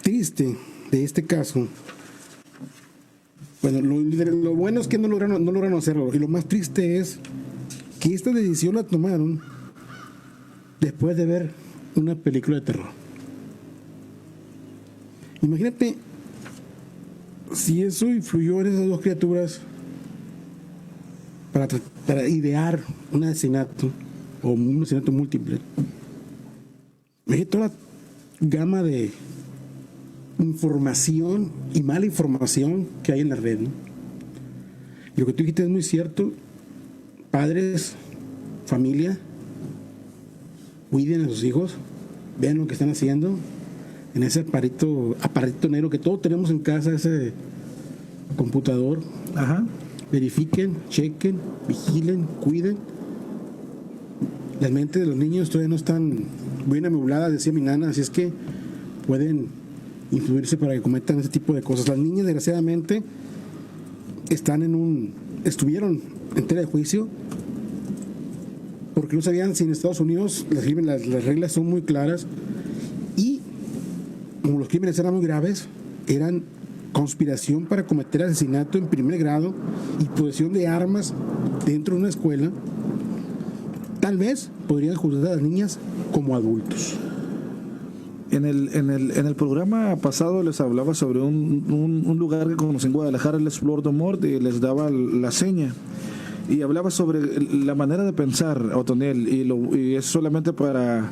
triste de este caso, bueno, lo bueno es que no lograron hacerlo, y lo más triste es que esta decisión la tomaron después de ver una película de terror. Imagínate si eso influyó en esas dos criaturas para idear un asesinato o un asesinato múltiple. Imagínate toda la gama de información y mala información que hay en la red, ¿no? Y lo que tú dijiste es muy cierto. Padres, familia, cuiden a sus hijos, vean lo que están haciendo en ese aparatito negro que todos tenemos en casa, ese computador. Ajá. Verifiquen, chequen, vigilen, cuiden. Las mentes de los niños todavía no están bien amobladas, decía mi nana, así es que pueden influirse para que cometan ese tipo de cosas. Las niñas, desgraciadamente, estuvieron en tela de juicio porque no sabían si en Estados Unidos las reglas son muy claras, y como los crímenes eran muy graves, eran conspiración para cometer asesinato en primer grado y posesión de armas dentro de una escuela. Tal vez podrían juzgar a las niñas como adultos. En el programa pasado les hablaba sobre un lugar que conocí en Guadalajara, el Explore de Mort, y les daba la seña. Y hablaba sobre la manera de pensar, Otoniel, y es solamente para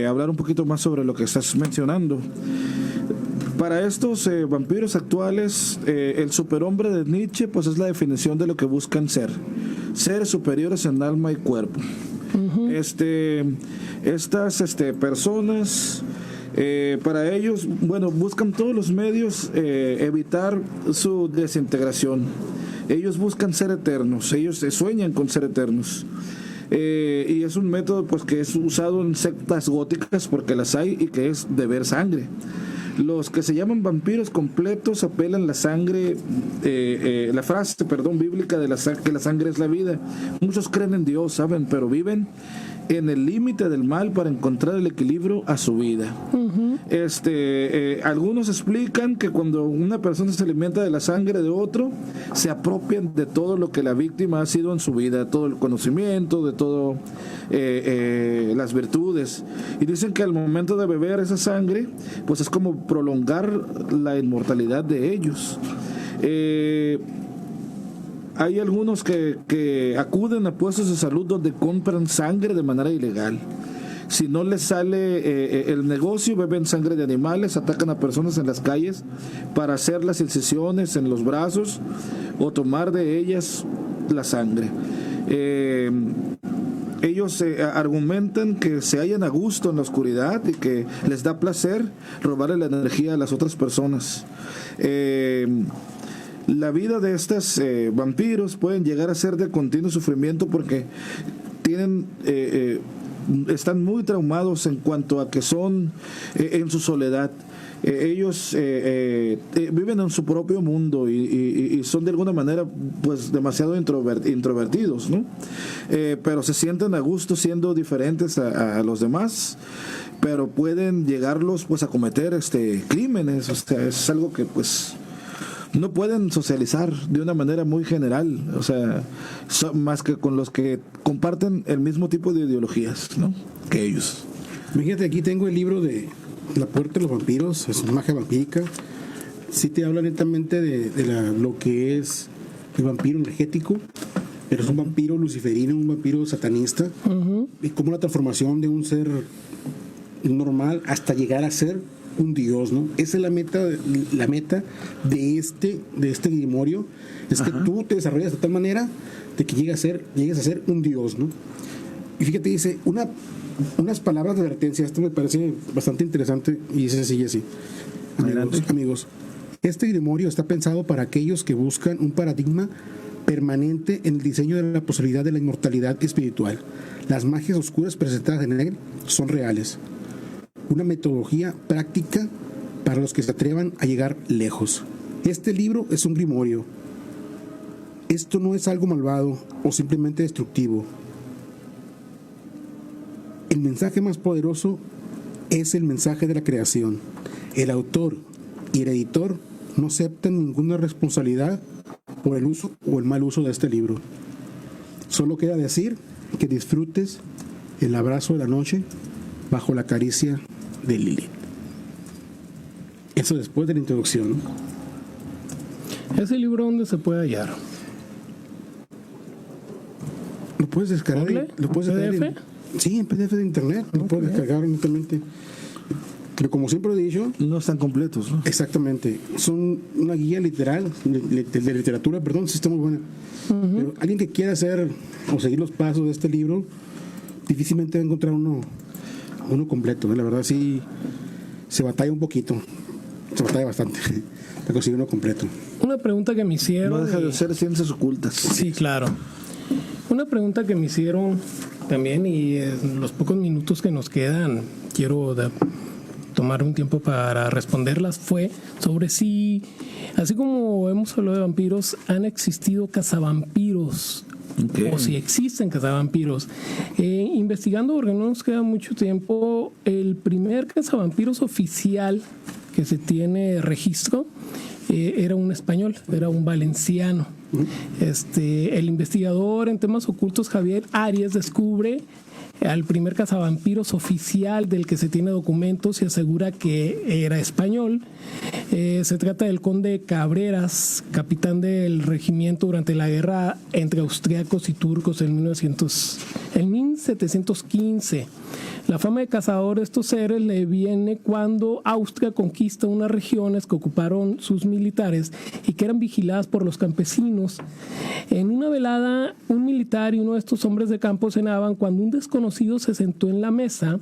hablar un poquito más sobre lo que estás mencionando. Para estos vampiros actuales, el superhombre de Nietzsche pues es la definición de lo que buscan ser. Seres superiores en alma y cuerpo. Uh-huh. Estas personas, para ellos, bueno, buscan todos los medios evitar su desintegración. Ellos buscan ser eternos, ellos sueñan con ser eternos. Y es un método pues que es usado en sectas góticas, porque las hay, y que es beber sangre. Los que se llaman vampiros completos apelan la sangre, la frase, bíblica de que la sangre es la vida. Muchos creen en Dios, saben, pero viven en el límite del mal para encontrar el equilibrio a su vida. Uh-huh. Algunos explican que cuando una persona se alimenta de la sangre de otro, se apropian de todo lo que la víctima ha sido en su vida, todo el conocimiento, de todo las virtudes, y dicen que al momento de beber esa sangre, pues es como prolongar la inmortalidad de ellos. Hay algunos que acuden a puestos de salud donde compran sangre de manera ilegal. Si no les sale el negocio, beben sangre de animales, atacan a personas en las calles para hacer las incisiones en los brazos o tomar de ellas la sangre. Ellos argumentan que se hallan a gusto en la oscuridad y que les da placer robarle la energía a las otras personas. La vida de estos vampiros pueden llegar a ser de continuo sufrimiento porque están muy traumados en cuanto a que son en su soledad. Ellos viven en su propio mundo y son de alguna manera pues demasiado introvertidos, ¿no? Pero se sienten a gusto siendo diferentes a los demás, pero pueden llegarlos pues a cometer crímenes. O sea, es algo que pues no pueden socializar de una manera muy general, o sea, más que con los que comparten el mismo tipo de ideologías, ¿no?, que ellos. Fíjate, aquí tengo el libro de La Puerta de los Vampiros, es una magia vampírica. Sí te habla netamente de lo que es el vampiro energético, pero es un vampiro luciferino, un vampiro satanista, y como la transformación de un ser normal hasta llegar a ser un dios, ¿no? Esa es la meta de este grimorio, es que tú te desarrollas de tal manera de que llegues a ser un dios, ¿no? Y fíjate, dice unas palabras de advertencia. Esto me parece bastante interesante y dice así. Amigos, este grimorio está pensado para aquellos que buscan un paradigma permanente en el diseño de la posibilidad de la inmortalidad espiritual. Las magias oscuras presentadas en él son reales. Una metodología práctica para los que se atrevan a llegar lejos. Este libro es un grimorio. Esto no es algo malvado o simplemente destructivo. El mensaje más poderoso es el mensaje de la creación. El autor y el editor no aceptan ninguna responsabilidad por el uso o el mal uso de este libro. Solo queda decir que disfrutes el abrazo de la noche bajo la caricia de Lilith. Eso después de la introducción, ¿no? ¿Ese libro dónde se puede hallar? Lo puedes descargar. ¿Lo puedes descargar? Sí, en PDF de internet. Lo puedes descargar únicamente. Pero como siempre he dicho, no están completos, ¿no? Exactamente. Son una guía literal de literatura, perdón, sí está muy buena. Pero alguien que quiera hacer o seguir los pasos de este libro, difícilmente va a encontrar uno completo, ¿eh? La verdad sí se batalla un poquito. Se batalla bastante para conseguir uno completo. Una pregunta que me hicieron. No deja de ser ciencias ocultas. Sí, claro. Una pregunta que me hicieron también, y en los pocos minutos que nos quedan quiero tomar un tiempo para responderlas, fue sobre si, así como hemos hablado de vampiros, han existido cazavampiros. O si existen cazavampiros. Investigando, porque no nos queda mucho tiempo, el primer cazavampiros oficial que se tiene registro era un español, era un valenciano. El investigador en temas ocultos Javier Arias descubre al primer cazavampiros oficial del que se tiene documentos y asegura que era español. Se trata del conde Cabreras, capitán del regimiento durante la guerra entre austriacos y turcos en 1715. La fama de cazador de estos seres le viene cuando Austria conquista unas regiones que ocuparon sus militares y que eran vigiladas por los campesinos. En una velada, un militar y uno de estos hombres de campo cenaban cuando un desconocido se sentó en la mesa.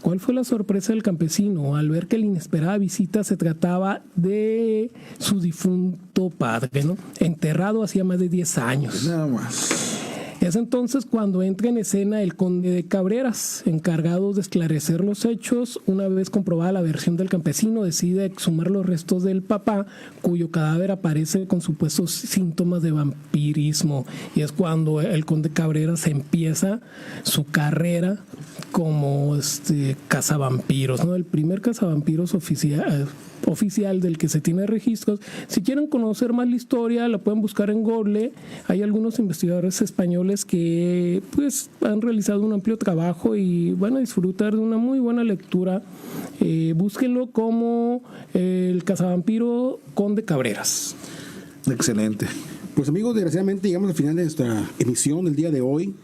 ¿Cuál fue la sorpresa del campesino al ver que la inesperada visita se trataba de su difunto padre, ¿no?, enterrado hacía más de 10 años? Nada más. Es entonces cuando entra en escena el conde de Cabreras, encargado de esclarecer los hechos. Una vez comprobada la versión del campesino, decide exhumar los restos del papá, cuyo cadáver aparece con supuestos síntomas de vampirismo. Y es cuando el conde Cabreras empieza su carrera como cazavampiros, ¿no? El primer cazavampiros oficial del que se tiene registros. Si quieren conocer más la historia, la pueden buscar en Google. Hay algunos investigadores españoles que pues han realizado un amplio trabajo y van a disfrutar de una muy buena lectura. Búsquenlo como el cazavampiro Conde Cabreras. Excelente. Pues amigos, desgraciadamente llegamos al final de nuestra emisión del día de hoy.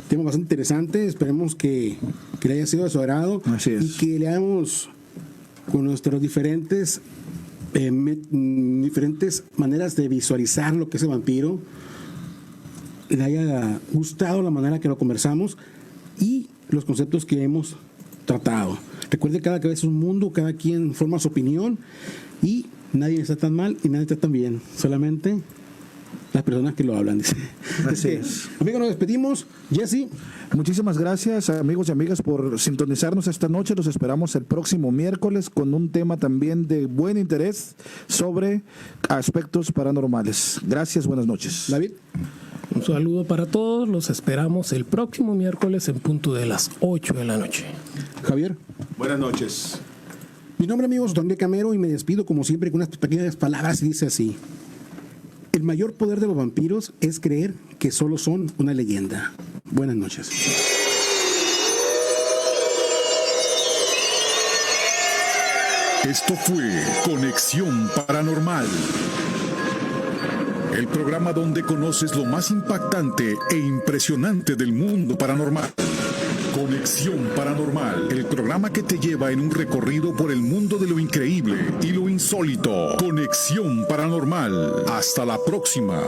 Tema bastante interesante. Esperemos que le haya sido de su agrado. Así es. Y que leamos con nuestras diferentes maneras de visualizar lo que es el vampiro, le haya gustado la manera que lo conversamos y los conceptos que hemos tratado. Recuerde, cada cabeza es un mundo, cada quien forma su opinión y nadie está tan mal y nadie está tan bien, solamente las personas que lo hablan, dice. Así es. Amigos, nos despedimos. Jesse. Muchísimas gracias, amigos y amigas, por sintonizarnos esta noche. Los esperamos el próximo miércoles con un tema también de buen interés sobre aspectos paranormales. Gracias, buenas noches. David. Un saludo para todos. Los esperamos el próximo miércoles en punto de las 8 de la noche. Javier. Buenas noches. Mi nombre, amigos, es Don Camero y me despido como siempre con unas pequeñas palabras y dice así: mayor poder de los vampiros es creer que solo son una leyenda. Buenas noches. Esto fue Conexión Paranormal, el programa donde conoces lo más impactante e impresionante del mundo paranormal. Conexión Paranormal, el programa que te lleva en un recorrido por el mundo de lo increíble y lo insólito. Conexión Paranormal. Hasta la próxima.